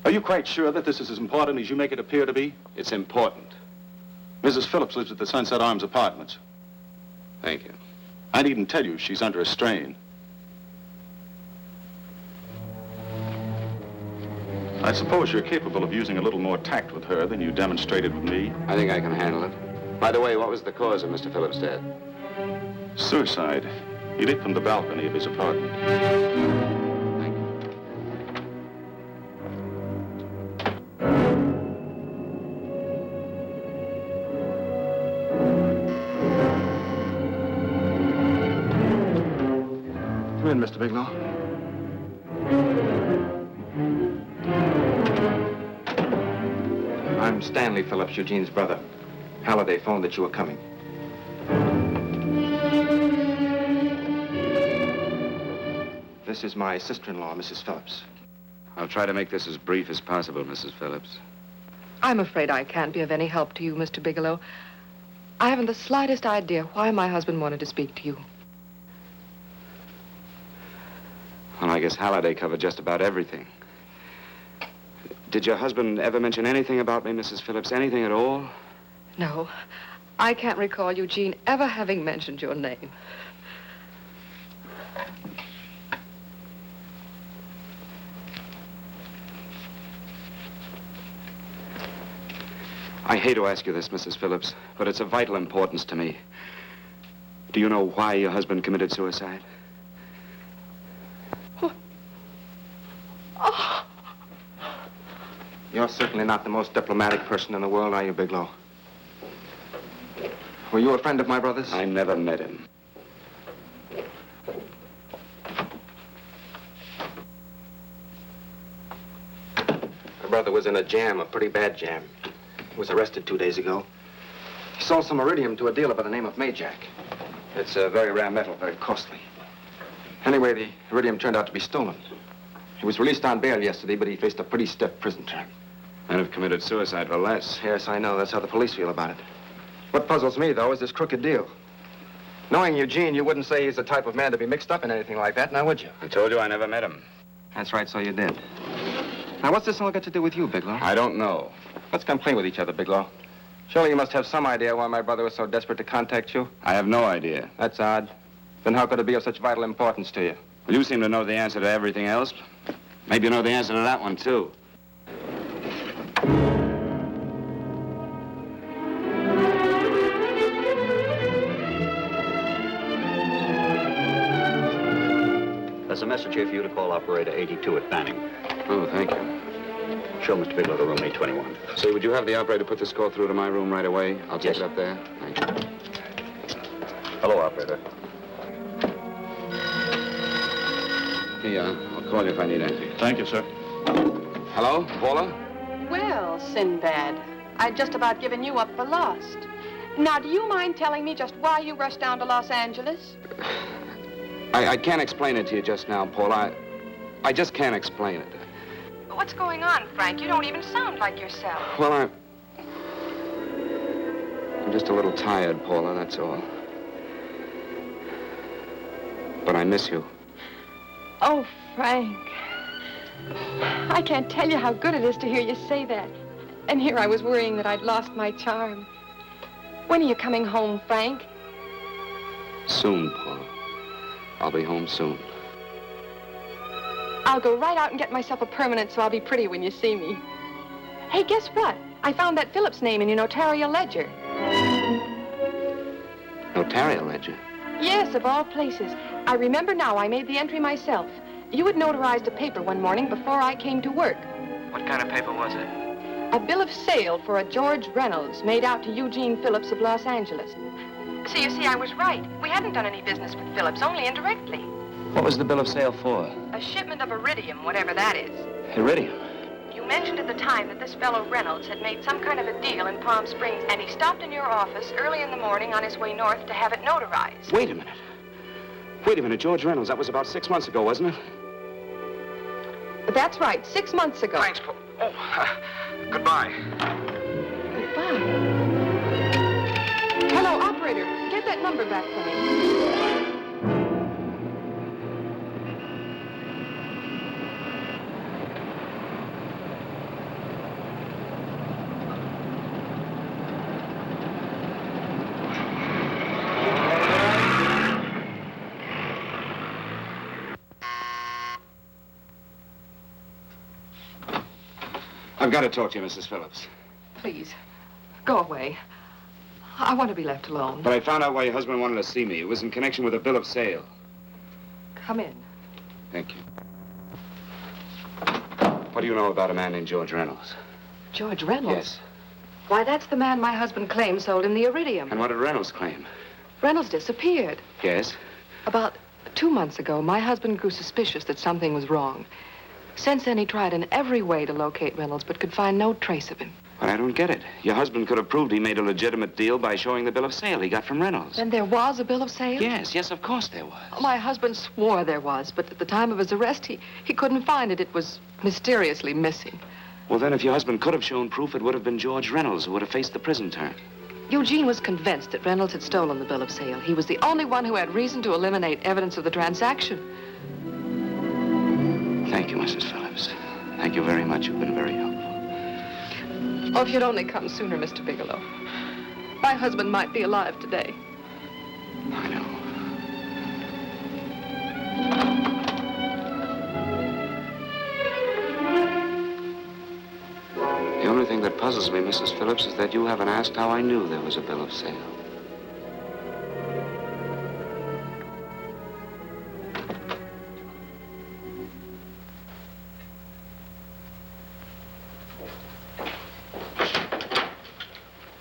Are you quite sure that this is as important as you make it appear to be? It's important. Mrs. Phillips lives at the Sunset Arms Apartments. Thank you. I needn't tell you she's under a strain. I suppose you're capable of using a little more tact with her than you demonstrated with me. I think I can handle it. By the way, what was the cause of Mr. Phillips' death? Suicide. He leaped from the balcony of his apartment. Thank you. Come in, Mr. Bigelow. I'm Stanley Phillips, Eugene's brother. Halliday phoned that you were coming. This is my sister-in-law, Mrs. Phillips. I'll try to make this as brief as possible, Mrs. Phillips. I'm afraid I can't be of any help to you, Mr. Bigelow. I haven't the slightest idea why my husband wanted to speak to you. Well, I guess Halliday covered just about everything. Did your husband ever mention anything about me, Mrs. Phillips? Anything at all? No. I can't recall Eugene ever having mentioned your name. I hate to ask you this, Mrs. Phillips, but it's of vital importance to me. Do you know why your husband committed suicide? Oh. You're certainly not the most diplomatic person in the world, are you, Bigelow? Were you a friend of my brother's? I never met him. My brother was in a jam, a pretty bad jam. He was arrested 2 days ago. He sold some iridium to a dealer by the name of Majak. It's a very rare metal, very costly. Anyway, the iridium turned out to be stolen. He was released on bail yesterday, but he faced a pretty stiff prison term. And have committed suicide for less. Yes, I know. That's how the police feel about it. What puzzles me, though, is this crooked deal. Knowing Eugene, you wouldn't say he's the type of man to be mixed up in anything like that, now would you? I told you I never met him. That's right, so you did. Now, what's this all got to do with you, Bigelow? I don't know. Let's come clean with each other, Bigelow. Surely you must have some idea why my brother was so desperate to contact you. I have no idea. That's odd. Then how could it be of such vital importance to you? Well, you seem to know the answer to everything else. Maybe you know the answer to that one, too. There's a message here for you to call operator 82 at Banning. Oh, thank you. Show Mr. Bigelow to room 821. Say, would you have the operator put this call through to my room right away? I'll take Yes. it up there. Thank you. Hello, operator. Here you are. I'll call you if I need anything. Thank you, sir. Hello, Paula? Well, Sinbad, I'd just about given you up for lost. Now, do you mind telling me just why you rushed down to Los Angeles? I can't explain it to you just now, Paula. I just can't explain it. What's going on, Frank? You don't even sound like yourself. Well, I'm just a little tired, Paula, that's all. But I miss you. Oh, Frank. I can't tell you how good it is to hear you say that. And here I was worrying that I'd lost my charm. When are you coming home, Frank? Soon, Paula. I'll be home soon. I'll go right out and get myself a permanent so I'll be pretty when you see me. Hey, guess what? I found that Phillips name in your notarial ledger. Notarial ledger? Yes, of all places. I remember now I made the entry myself. You had notarized a paper one morning before I came to work. What kind of paper was it? A bill of sale for a George Reynolds made out to Eugene Phillips of Los Angeles. So you see, I was right. We hadn't done any business with Phillips, only indirectly. What was the bill of sale for? A shipment of iridium, whatever that is. Iridium. You mentioned at the time that this fellow Reynolds had made some kind of a deal in Palm Springs, and he stopped in your office early in the morning on his way north to have it notarized. Wait a minute. Wait a minute, George Reynolds. That was about 6 months ago, wasn't it? That's right, 6 months ago. Thanks, Paul. Goodbye. Goodbye. Hello, operator. Get that number back for me. I've got to talk to you, Mrs. Phillips. Please, go away. I want to be left alone. But I found out why your husband wanted to see me. It was in connection with a bill of sale. Come in. Thank you. What do you know about a man named George Reynolds? George Reynolds? Yes. Why, that's the man my husband claimed sold him the iridium. And what did Reynolds claim? Reynolds disappeared. Yes? About 2 months ago, my husband grew suspicious that something was wrong. Since then, he tried in every way to locate Reynolds, but could find no trace of him. But I don't get it. Your husband could have proved he made a legitimate deal by showing the bill of sale he got from Reynolds. Then there was a bill of sale? Yes, of course there was. My husband swore there was, but at the time of his arrest, he couldn't find it. It was mysteriously missing. Well, then, if your husband could have shown proof, it would have been George Reynolds who would have faced the prison term. Eugene was convinced that Reynolds had stolen the bill of sale. He was the only one who had reason to eliminate evidence of the transaction. Thank you, Mrs. Phillips. Thank you very much. You've been very helpful. Oh, if you'd only come sooner, Mr. Bigelow. My husband might be alive today. I know. The only thing that puzzles me, Mrs. Phillips, is that you haven't asked how I knew there was a bill of sale.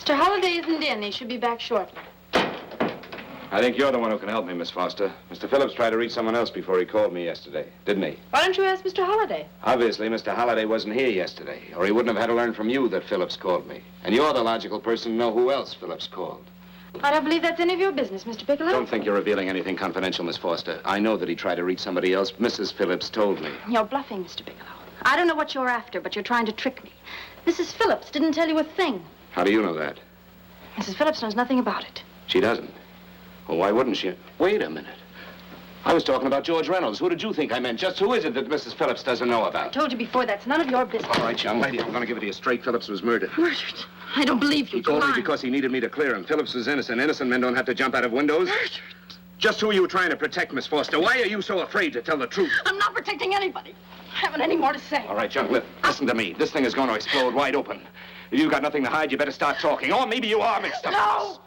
Mr. Holliday isn't in. He should be back shortly. I think you're the one who can help me, Miss Foster. Mr. Phillips tried to reach someone else before he called me yesterday, didn't he? Why don't you ask Mr. Holliday? Obviously, Mr. Holliday wasn't here yesterday, or he wouldn't have had to learn from you that Phillips called me. And you're the logical person to know who else Phillips called. I don't believe that's any of your business, Mr. Bigelow. Don't think you're revealing anything confidential, Miss Foster. I know that he tried to reach somebody else. Mrs. Phillips told me. You're bluffing, Mr. Bigelow. I don't know what you're after, but you're trying to trick me. Mrs. Phillips didn't tell you a thing. How do you know that? Mrs. Phillips knows nothing about it. She doesn't. Well, why wouldn't she? Wait a minute. I was talking about George Reynolds. Who did you think I meant? Just who is it that Mrs. Phillips doesn't know I about? told you before, that's none of your business. All right, young lady, I'm going to give it to you straight. Phillips was murdered. Murdered? I don't believe you. He told You're me lying. because he needed me to clear him. Phillips was innocent. Innocent men don't have to jump out of windows. Murdered? Just who are you trying to protect, Miss Foster? Why are you so afraid to tell the truth? I'm not protecting anybody. I haven't any more to say. All right, young lady, listen to me. This thing is going to explode wide open. If you've got nothing to hide, you better start talking. Or maybe you are mixed up. No!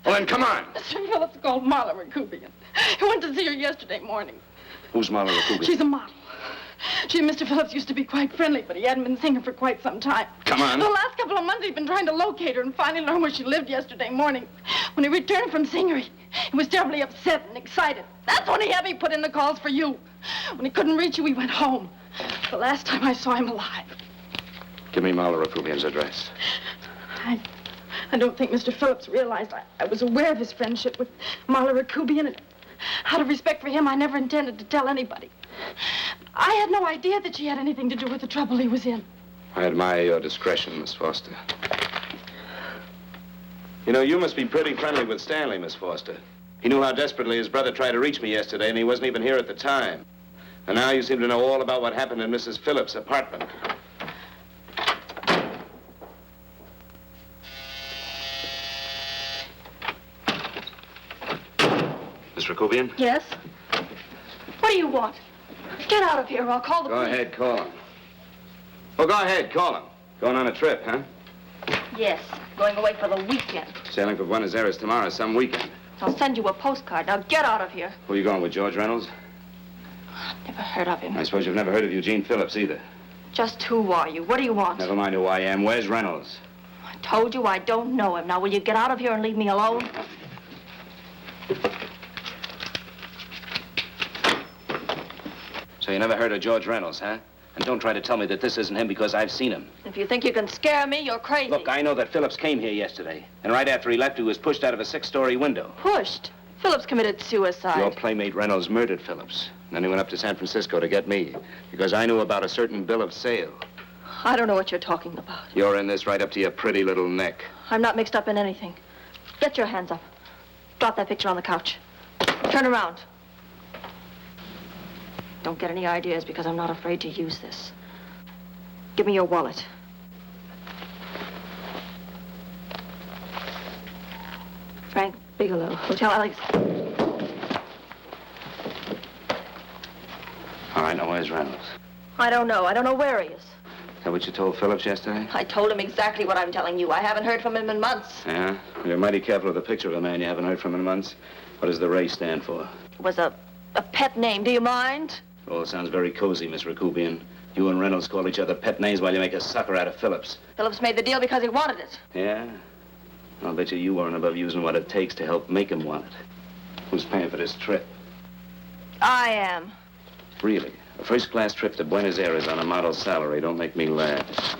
Well, then come on. Mr. Phillips called Marla Rakubian. He went to see her yesterday morning. Who's Marla Rakubian? She's a model. She and Mr. Phillips used to be quite friendly, but he hadn't been seeing her for quite some time. Come on. The last couple of months, he'd been trying to locate her and finally learned where she lived yesterday morning. When he returned from seeing her, he was terribly upset and excited. That's when he had me put in the calls for you. When he couldn't reach you, he went home. The last time I saw him alive. Give me Marla Rakubian's address. I don't think Mr. Phillips realized I was aware of his friendship with Marla Rakubian, and out of respect for him, I never intended to tell anybody. I had no idea that she had anything to do with the trouble he was in. I admire your discretion, Miss Foster. You know, you must be pretty friendly with Stanley, Miss Foster. He knew how desperately his brother tried to reach me yesterday, and he wasn't even here at the time. And now you seem to know all about what happened in Mrs. Phillips' apartment. Miss Rakubian? Yes? What do you want? Get out of here or I'll call the Go police. ahead, call him. Oh, go ahead, call him. Going on a trip, huh? Yes, going away for the weekend. Sailing for Buenos Aires tomorrow, some weekend. I'll send you a postcard. Now get out of here. Who are you going with, George Reynolds? Never heard of him. I suppose you've never heard of Eugene Phillips either. Just who are you? What do you want? Never mind who I am. Where's Reynolds? I told you I don't know him. Now will you get out of here and leave me alone? So you never heard of George Reynolds, huh? And don't try to tell me that this isn't him because I've seen him. If you think you can scare me, you're crazy. Look, I know that Phillips came here yesterday. And right after he left, he was pushed out of a 6-story window. Pushed? Phillips committed suicide. Your playmate Reynolds murdered Phillips. And then he went up to San Francisco to get me. Because I knew about a certain bill of sale. I don't know what you're talking about. You're in this right up to your pretty little neck. I'm not mixed up in anything. Get your hands up. Drop that picture on the couch. Turn around. Don't get any ideas because I'm not afraid to use this. Give me your wallet. Frank Bigelow, Hotel Alex. All right, now where's Reynolds? I don't know. I don't know where he is. Is that what you told Phillips yesterday? I told him exactly what I'm telling you. I haven't heard from him in months. Yeah? Well, you're mighty careful of the picture of a man you haven't heard from in months. What does the Ray stand for? It was a pet name. Do you mind? Oh, it sounds very cozy, Miss Rakubian. You and Reynolds call each other pet names while you make a sucker out of Phillips. Phillips made the deal because he wanted it. Yeah? I'll bet you weren't above using what it takes to help make him want it. Who's paying for this trip? I am. Really? A first-class trip to Buenos Aires on a model salary. Don't make me laugh.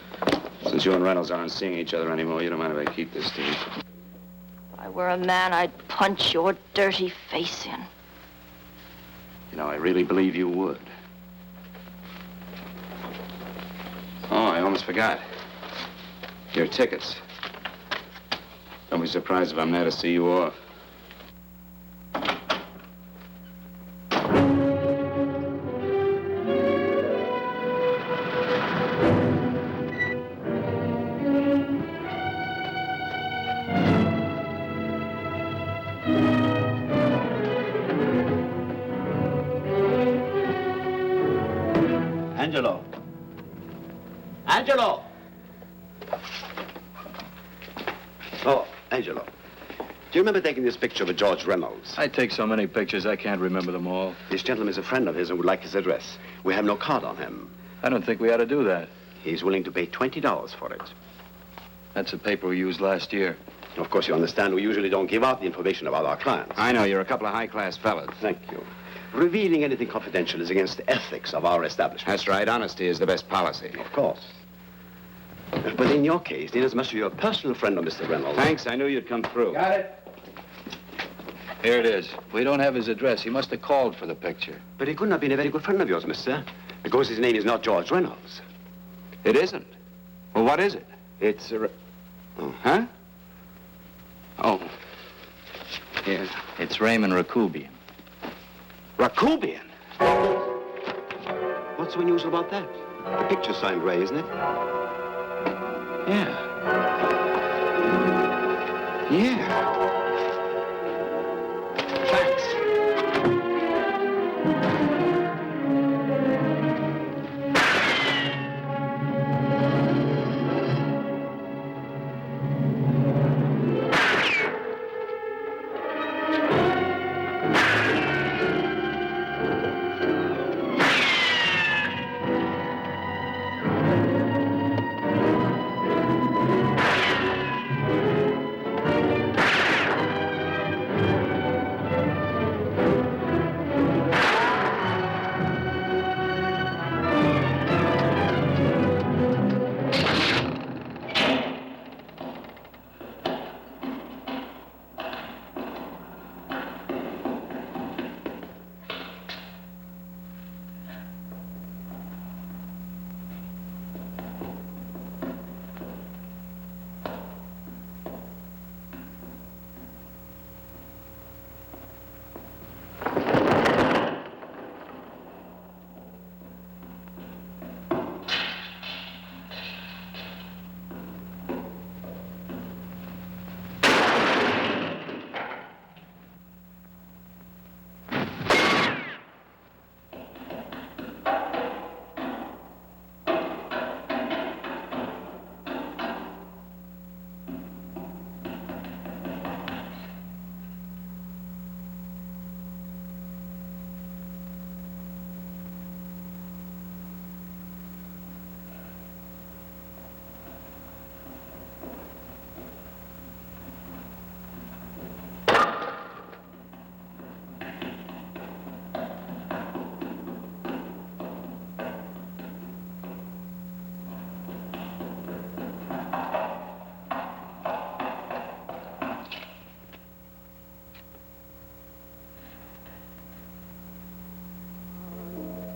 Since you and Reynolds aren't seeing each other anymore, you don't mind if I keep this deal? If I were a man, I'd punch your dirty face in. You know, I really believe you would. Oh, I almost forgot. Your tickets. Don't be surprised if I'm there to see you off. Angelo. Angelo! Oh, Angelo. Do you remember taking this picture of George Reynolds? I take so many pictures, I can't remember them all. This gentleman is a friend of his and would like his address. We have no card on him. I don't think we ought to do that. He's willing to pay $20 for it. That's the paper we used last year. Of course, you understand we usually don't give out the information about our clients. I know, you're a couple of high-class fellas. Thank you. Revealing anything confidential is against the ethics of our establishment. That's right. Honesty is the best policy. Of course. But in your case, inasmuch as you're a personal friend of Mr. Reynolds... Thanks. I knew you'd come through. Got it? Here it is. We don't have his address. He must have called for the picture. But he couldn't have been a very good friend of yours, mister, because his name is not George Reynolds. It isn't? Well, what is it? It's a... Oh, huh? Oh. Yes. It's Raymond Rakubian. Rakubian? What's so unusual about that? The picture's signed Ray, isn't it? Yeah. Yeah. Thanks.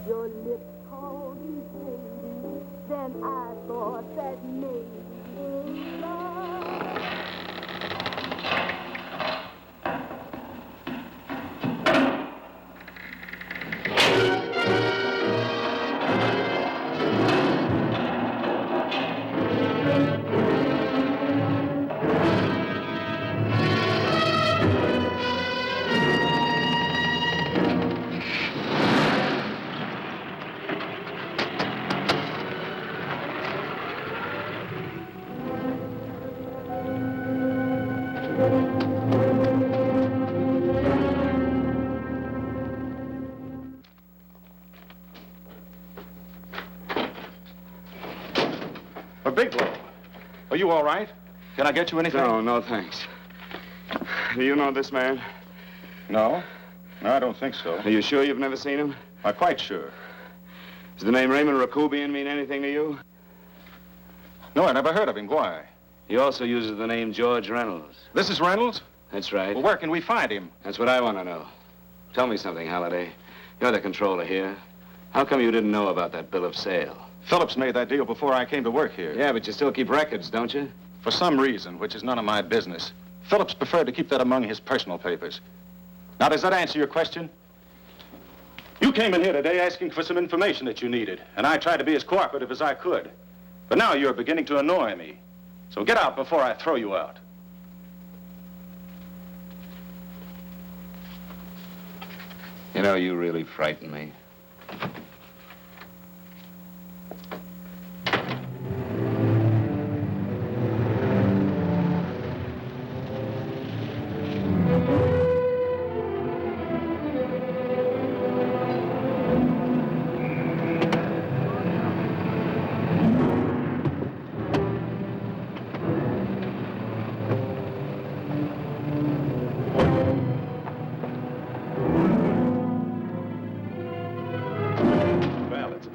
Your lips called me baby, then I thought that maybe love. Bigelow, are you all right? Can I get you anything? No, thanks. Do you know this man? No. No, I don't think so. Are you sure you've never seen him? I'm quite sure. Does the name Raymond Rakubian mean anything to you? No, I never heard of him. Why? He also uses the name George Reynolds. This is Reynolds? That's right. Well, where can we find him? That's what I want to know. Tell me something, Halliday. You're the controller here. How come you didn't know about that bill of sale? Phillips made that deal before I came to work here. Yeah, but you still keep records, don't you? For some reason, which is none of my business, Phillips preferred to keep that among his personal papers. Now, does that answer your question? You came in here today asking for some information that you needed, and I tried to be as cooperative as I could. But now you're beginning to annoy me. So get out before I throw you out. You know, you really frighten me.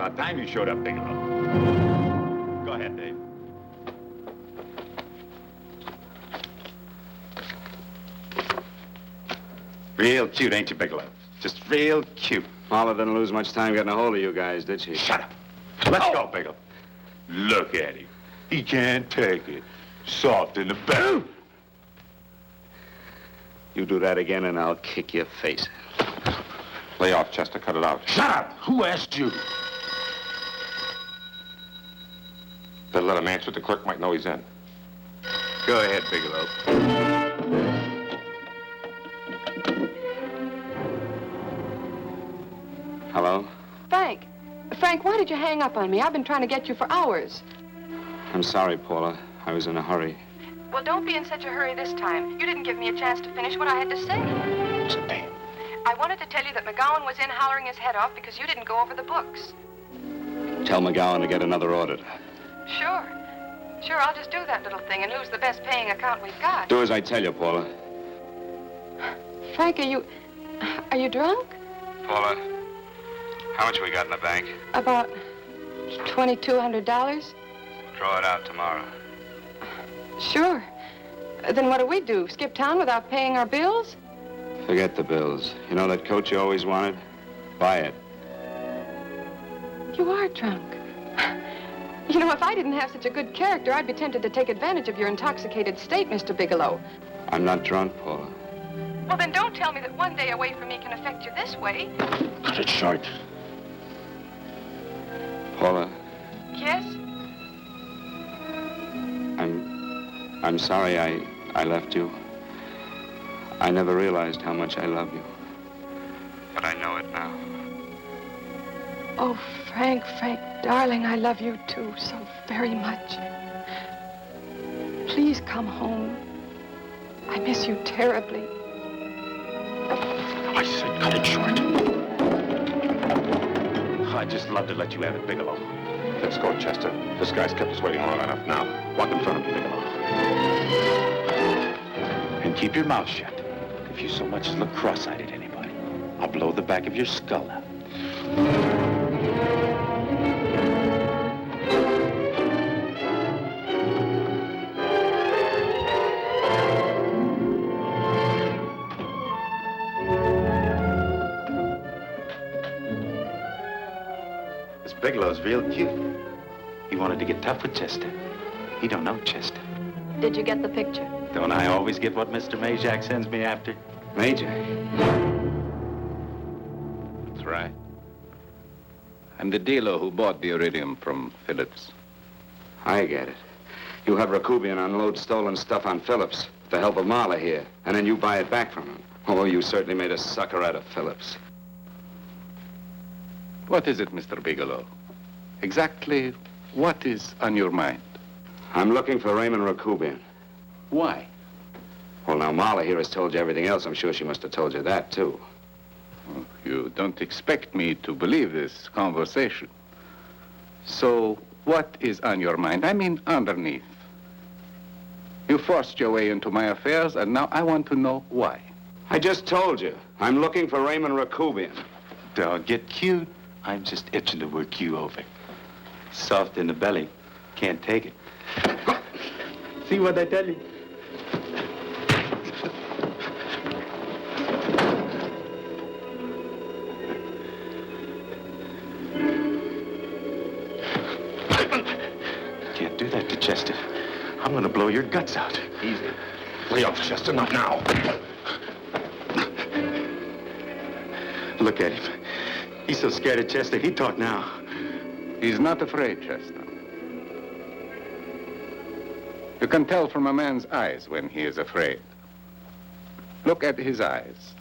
About time you showed up, Bigelow. Go ahead, Dave. Real cute, ain't you, Bigelow? Just real cute. Marla didn't lose much time getting a hold of you guys, did she? Shut up. Let's go, Bigelow. Look at him. He can't take it. Soft in the back. You do that again and I'll kick your face. Lay off, Chester. Cut it out. Shut up! Who asked you? Better let him answer. The clerk might know he's in. Go ahead, Bigelow. Hello? Frank. Frank, why did you hang up on me? I've been trying to get you for hours. I'm sorry, Paula. I was in a hurry. Well, don't be in such a hurry this time. You didn't give me a chance to finish what I had to say. I wanted to tell you that McGowan was in hollering his head off because you didn't go over the books. Tell McGowan to get another auditor. Sure. Sure, I'll just do that little thing and lose the best paying account we've got. Do as I tell you, Paula. Frank, are you drunk? Paula, how much we got in the bank? About $2,200. Draw it out tomorrow. Sure. Then what do? Skip town without paying our bills? Forget the bills. You know that coat you always wanted? Buy it. You are drunk. You know, if I didn't have such a good character, I'd be tempted to take advantage of your intoxicated state, Mr. Bigelow. I'm not drunk, Paula. Well, then don't tell me that one day away from me can affect you this way. Cut it short. Paula, Yes? I'm sorry I left you. I never realized how much I love you. But I know it now. Oh, Frank, darling, I love you too so very much. Please come home. I miss you terribly. I said cut it short. I'd just love to let you have it, Bigelow. Let's go, Chester. This guy's kept us waiting long enough now. Walk in front of me, Bigelow. And keep your mouth shut. If you so much as look cross-eyed at anybody, I'll blow the back of your skull out. This Bigelow's real cute. He wanted to get tough with Chester. He don't know Chester. Did you get the picture? Don't I always get what Mr. Majak sends me after? Major? That's right. I'm the dealer who bought the iridium from Phillips. I get it. You have Rakubian unload stolen stuff on Phillips with the help of Marla here, and then you buy it back from him. Oh, you certainly made a sucker out of Phillips. What is it, Mr. Bigelow? Exactly what is on your mind? I'm looking for Raymond Rakubian. Why? Well, now, Marla here has told you everything else. I'm sure she must have told you that, too. Oh, you don't expect me to believe this conversation. So, what is on your mind? I mean, underneath. You forced your way into my affairs, and now I want to know why. I just told you. I'm looking for Raymond Rakubian. Don't get cute. I'm just itching to work you over. Soft in the belly. Can't take it. See what I tell you? Can't do that to Chester. I'm gonna blow your guts out. Easy. Lay off, Chester, not now. Look at him. He's so scared of Chester, he'd talk now. He's not afraid, Chester. You can tell from a man's eyes when he is afraid. Look at his eyes.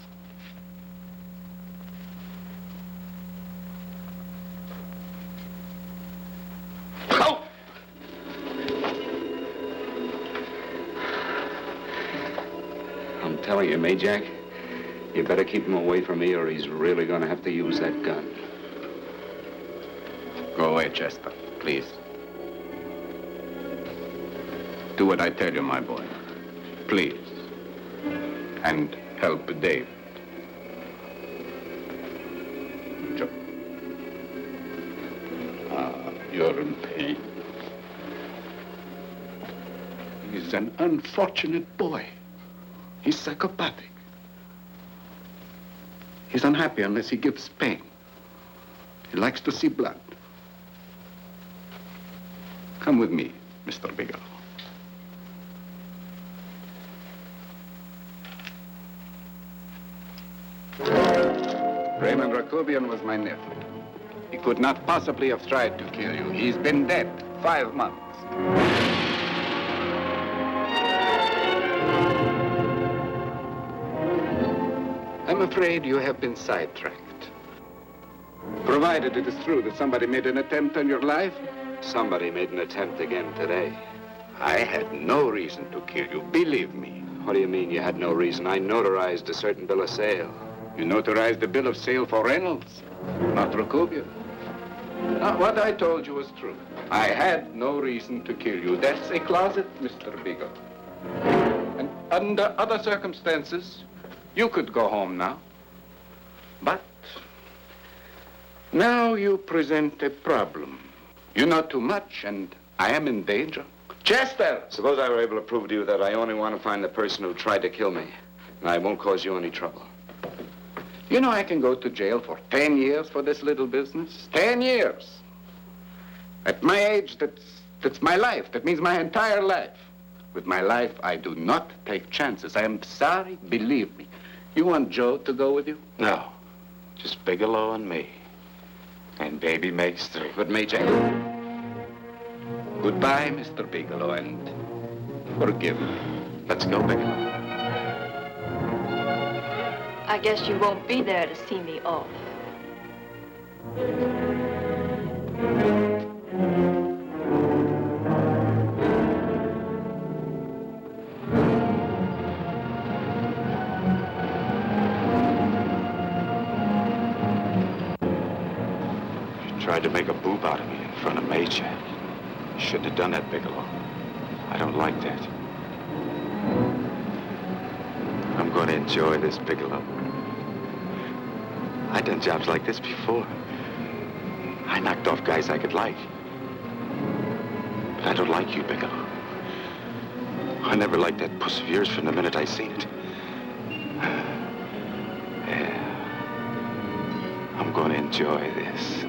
Oh! I'm telling you, Majak, you better keep him away from me or he's really going to have to use that gun. Go away, Chester, please. Do what I tell you, my boy. Please. And help Dave. Joe. You're in pain. He's an unfortunate boy. He's psychopathic. He's unhappy unless he gives pain. He likes to see blood. Come with me, Mr. Bigelow. Raymond Rakovian was my nephew. He could not possibly have tried to kill you. He's been dead 5 months. I'm afraid you have been sidetracked. Provided it is true that somebody made an attempt on your life. Somebody made an attempt again today. I had no reason to kill you, believe me. What do you mean you had no reason? I notarized a certain bill of sale. You notarized the bill of sale for Reynolds, not Rakovian. What I told you was true. I had no reason to kill you. That's a closet, Mr. Bigelow. And under other circumstances, you could go home now. But now you present a problem. You know too much, and I am in danger. Chester! Suppose I were able to prove to you that I only want to find the person who tried to kill me, and I won't cause you any trouble. You know I can go to jail for 10 years for this little business. 10 years. At my age, that's my life. That means my entire life. With my life, I do not take chances. I am sorry, believe me. You want Joe to go with you? No. Just Bigelow and me. And baby makes 3. But Major... Goodbye, Mr. Bigelow, and forgive me. Let's go, Bigelow. I guess you won't be there to see me off. You tried to make a boob out of me in front of Major. You shouldn't have done that, Bigelow. I don't like that. I'm going to enjoy this, Bigelow. I've done jobs like this before. I knocked off guys I could like. But I don't like you, Bigelow. I never liked that puss of yours from the minute I seen it. Yeah. I'm going to enjoy this.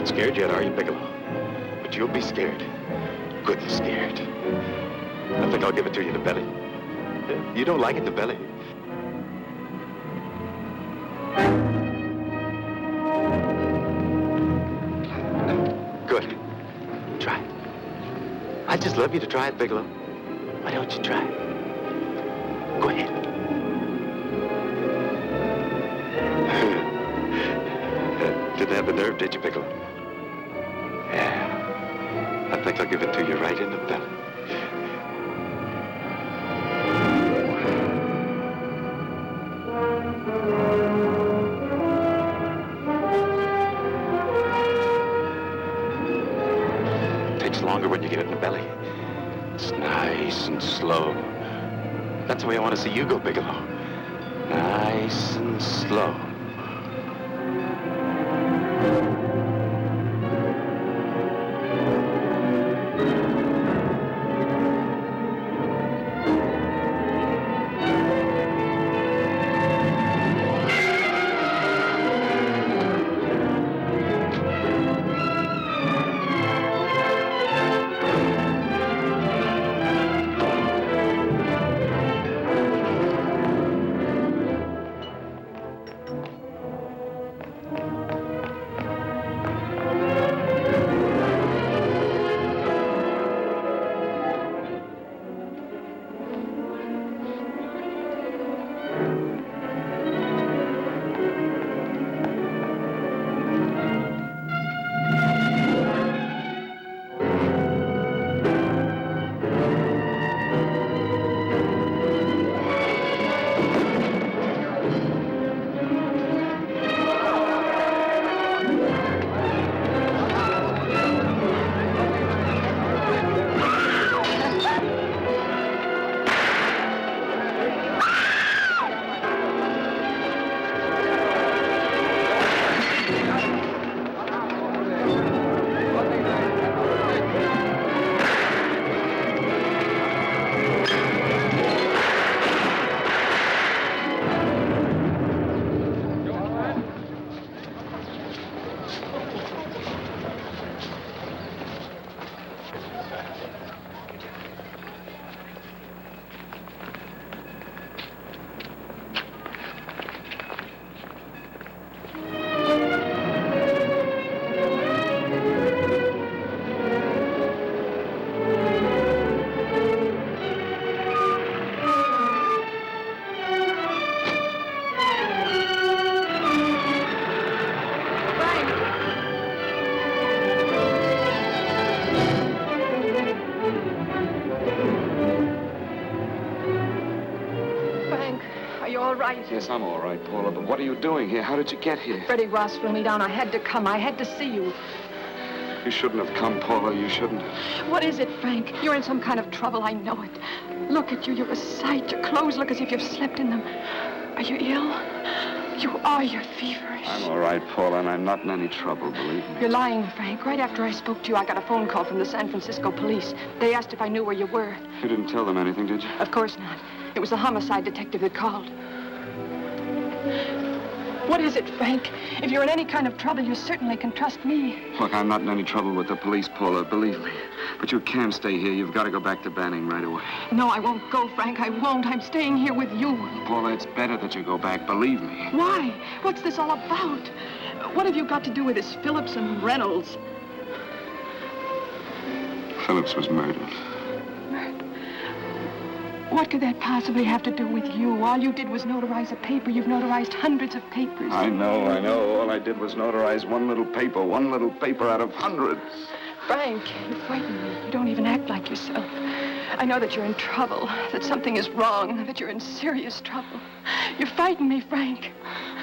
Scared yet, are you, Bigelow? But you'll be scared. Good and scared. I think I'll give it to you in the belly. You don't like it in the belly? Good. Try it. I'd just love you to try it, Bigelow. Why don't you try it? Go ahead. Didn't have the nerve, did you, Bigelow? Yeah. I think I'll give it to you right in the belly. It takes longer when you get it in the belly. It's nice and slow. That's the way I want to see you go, Bigelow. Nice and slow. Yes, I'm all right, Paula, but what are you doing here? How did you get here? Freddie Ross flew me down. I had to come. I had to see you. You shouldn't have come, Paula. You shouldn't have. What is it, Frank? You're in some kind of trouble. I know it. Look at you. You're a sight. Your clothes look as if you've slept in them. Are you ill? You are. You're feverish. I'm all right, Paula, and I'm not in any trouble, believe me. You're lying, Frank. Right after I spoke to you, I got a phone call from the San Francisco police. They asked if I knew where you were. You didn't tell them anything, did you? Of course not. It was the homicide detective that called. What is it, Frank? If you're in any kind of trouble, you certainly can trust me. Look, I'm not in any trouble with the police, Paula, believe me. But you can't stay here. You've got to go back to Banning right away. No, I won't go, Frank. I won't. I'm staying here with you. Paula, it's better that you go back, believe me. Why? What's this all about? What have you got to do with this Phillips and Reynolds? Phillips was murdered. What could that possibly have to do with you? All you did was notarize a paper. You've notarized hundreds of papers. I know. All I did was notarize one little paper out of hundreds. Frank, you frighten me. You don't even act like yourself. I know that you're in trouble, that something is wrong, that you're in serious trouble. You frighten me, Frank.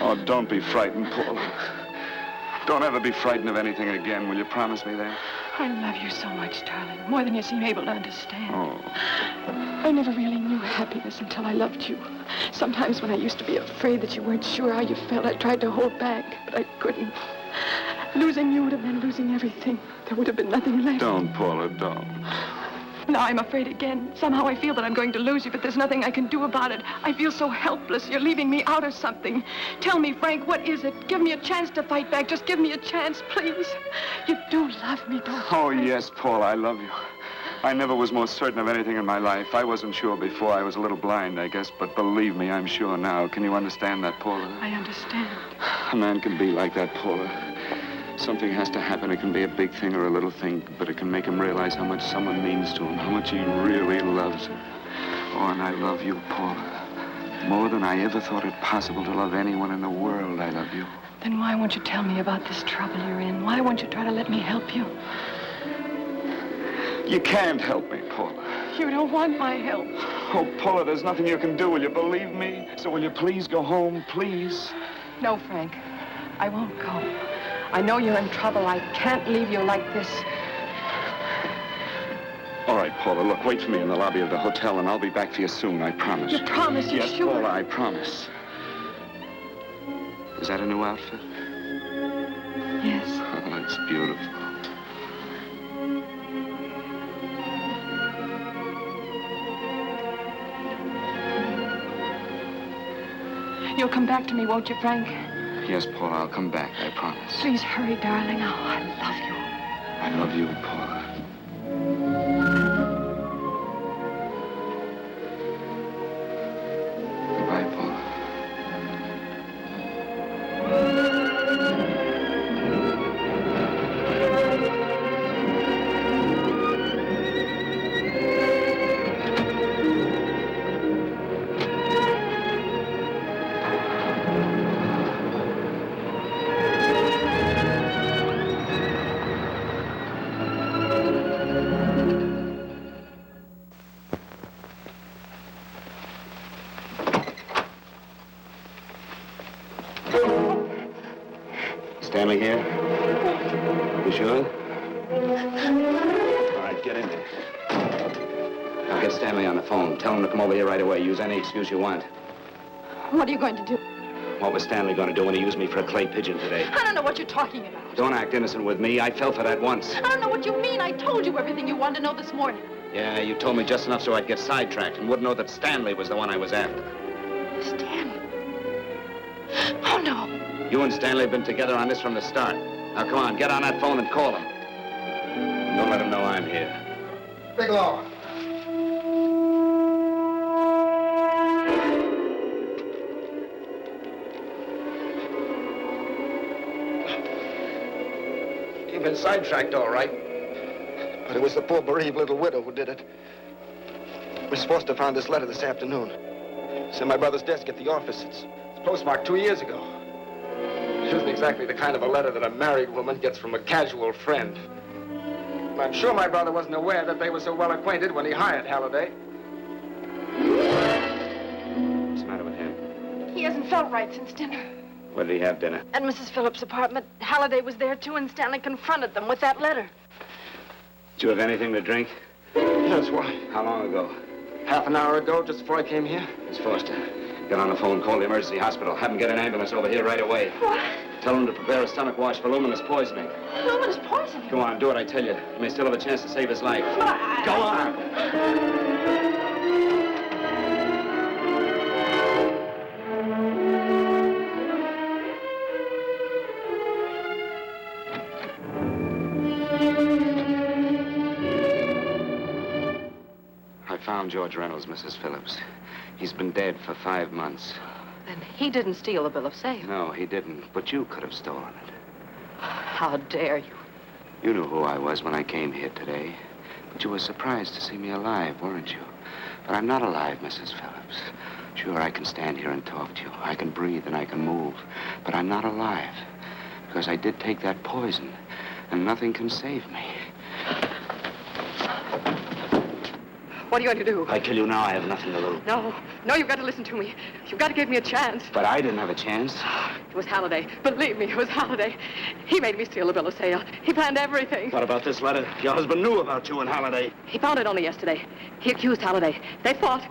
Oh, don't be frightened, Paula. Don't ever be frightened of anything again. Will you promise me that? I love you so much, darling, more than you seem able to understand. Oh. I never really knew happiness until I loved you. Sometimes when I used to be afraid that you weren't sure how you felt, I tried to hold back, but I couldn't. Losing you would have meant losing everything. There would have been nothing left. Don't, Paula, don't. Now I'm afraid again. Somehow I feel that I'm going to lose you, but there's nothing I can do about it. I feel so helpless. You're leaving me out of something. Tell me, Frank, what is it? Give me a chance to fight back. Just give me a chance, please. You do love me, don't you? Oh, yes, Paula, I love you. I never was more certain of anything in my life. I wasn't sure before. I was a little blind, I guess, but believe me, I'm sure now. Can you understand that, Paula? I understand. A man can be like that, Paula. Something has to happen. It can be a big thing or a little thing, but it can make him realize how much someone means to him, how much he really loves her. Oh, and I love you, Paula. More than I ever thought it possible to love anyone in the world, I love you. Then why won't you tell me about this trouble you're in? Why won't you try to let me help you? You can't help me, Paula. You don't want my help. Oh, Paula, there's nothing you can do. Will you believe me? So will you please go home, please? No, Frank. I won't go. I know you're in trouble. I can't leave you like this. All right, Paula, look, wait for me in the lobby of the hotel, and I'll be back for you soon, I promise. You promise? You're yes, sure? Paula, I promise. Is that a new outfit? Yes. Oh, it's beautiful. You'll come back to me, won't you, Frank? Yes, Paula, I'll come back, I promise. Please hurry, darling. Oh, I love you. I love you, Paula. Goodbye, Paula. Stanley here? You sure? All right, get in there. I'll get Stanley on the phone. Tell him to come over here right away. Use any excuse you want. What are you going to do? What was Stanley going to do when he used me for a clay pigeon today? I don't know what you're talking about. Don't act innocent with me. I fell for that once. I don't know what you mean. I told you everything you wanted to know this morning. Yeah, you told me just enough so I'd get sidetracked and wouldn't know that Stanley was the one I was after. Stanley? Oh, no. You and Stanley have been together on this from the start. Now, come on, get on that phone and call him. Don't let him know I'm here. Bigelow. You've been sidetracked, all right. But it was the poor bereaved little widow who did it. Miss Foster found this letter this afternoon. It's in my brother's desk at the office. It's postmarked 2 years ago. It isn't exactly the kind of a letter that a married woman gets from a casual friend. I'm sure my brother wasn't aware that they were so well acquainted when he hired Halliday. What's the matter with him? He He hasn't felt right since dinner. Where did he have dinner? At Mrs. Phillips' apartment. Halliday was there, too, and Stanley confronted them with that letter. Did you have anything to drink? Yes, why? How long ago? Half an hour ago, just before I came here. Miss Foster, get on the phone, call the emergency hospital. Have them get an ambulance over here right away. What? Tell them to prepare a stomach wash for luminous poisoning. Luminous poisoning? Go on, do what I tell you. You may still have a chance to save his life. But Go on! I found George Reynolds, Mrs. Phillips. He's been dead for 5 months. Then he didn't steal the bill of sale. No, he didn't. But you could have stolen it. How dare you? You knew who I was when I came here today. But you were surprised to see me alive, weren't you? But I'm not alive, Mrs. Phillips. Sure, I can stand here and talk to you. I can breathe and I can move. But I'm not alive. Because I did take that poison. And nothing can save me. What are you going to do? If I kill you now, I have nothing to lose. No, you've got to listen to me. You've got to give me a chance. But I didn't have a chance. It was Halliday. Believe me, it was Halliday. He made me steal the bill of sale. He planned everything. What about this letter? Your husband knew about you and Halliday. He found it only yesterday. He accused Halliday. They fought,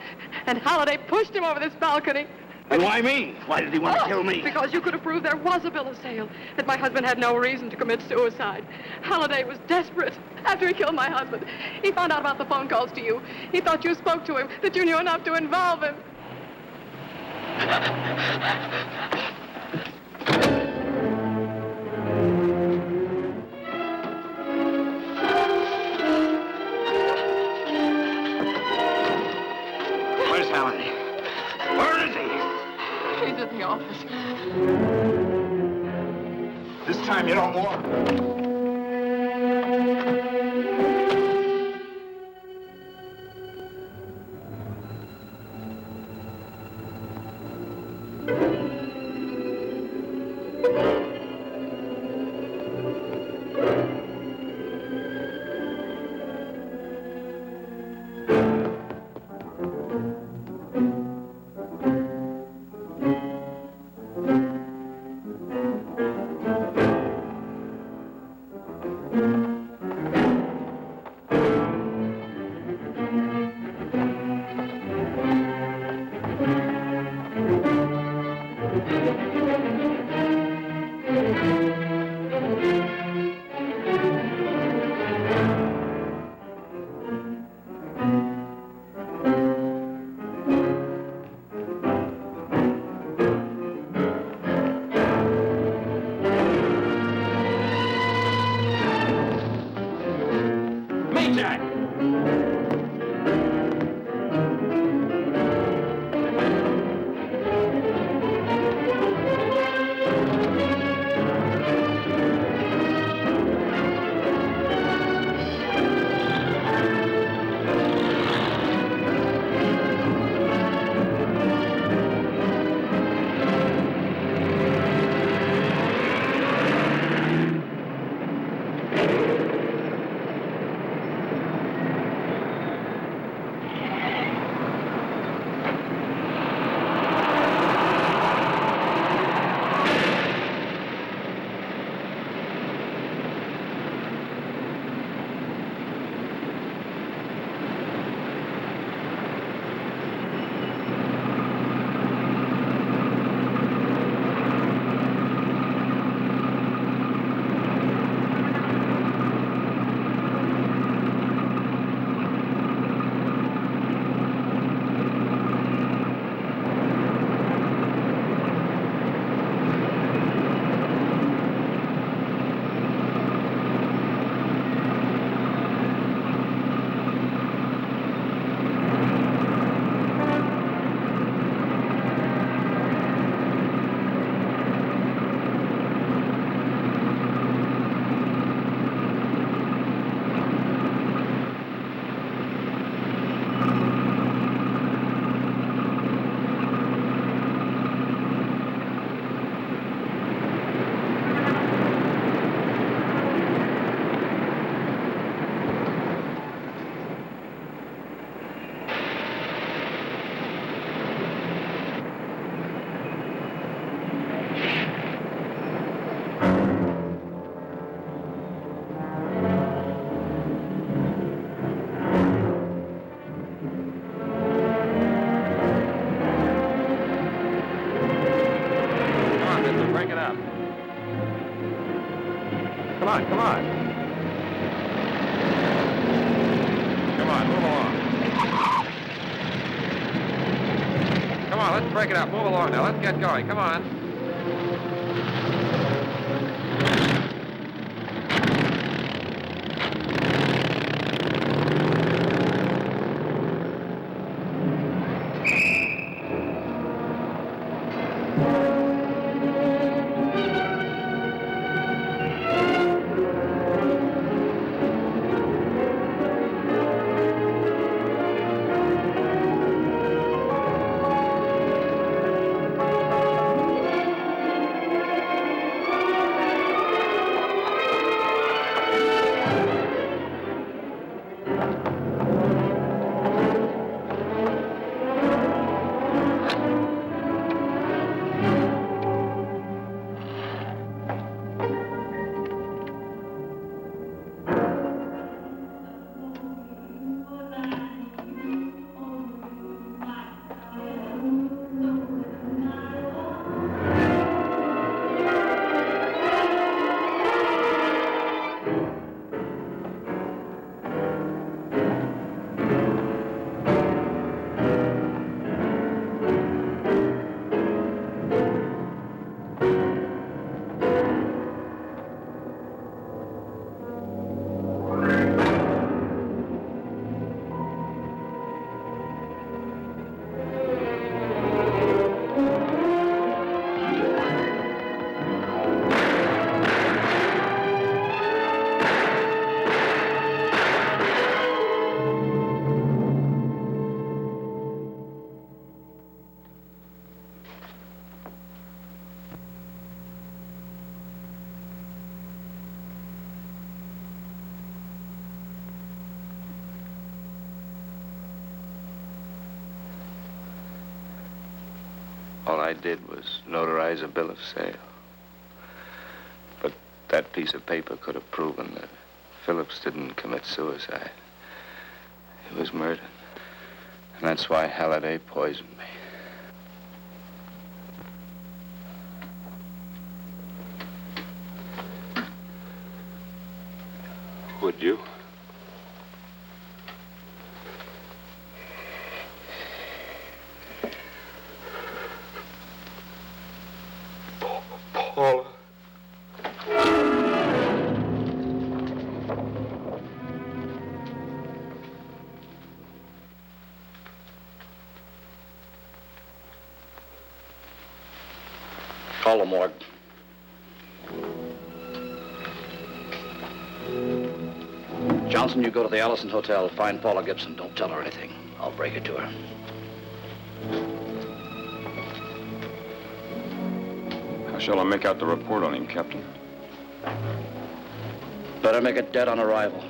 and Halliday pushed him over this balcony. And why me? Why did he want to kill me? Because you could have proved there was a bill of sale, that my husband had no reason to commit suicide. Halliday was desperate. After he killed my husband, he found out about the phone calls to you. He thought you spoke to him, that you knew enough to involve him. Where's Halliday? Where is he? He's at the office. This time you don't want. Come on, come on. Come on, move along. Come on, let's break it up. Move along now. Let's get going. Come on. All I did was notarize a bill of sale. But that piece of paper could have proven that Phillips didn't commit suicide. He was murdered. And that's why Halliday poisoned me. Would you? Paula. Call the morgue. Johnson, you go to the Allison Hotel, find Paula Gibson. Don't tell her anything. I'll break it to her. How shall I make out the report on him, Captain? Better make it dead on arrival.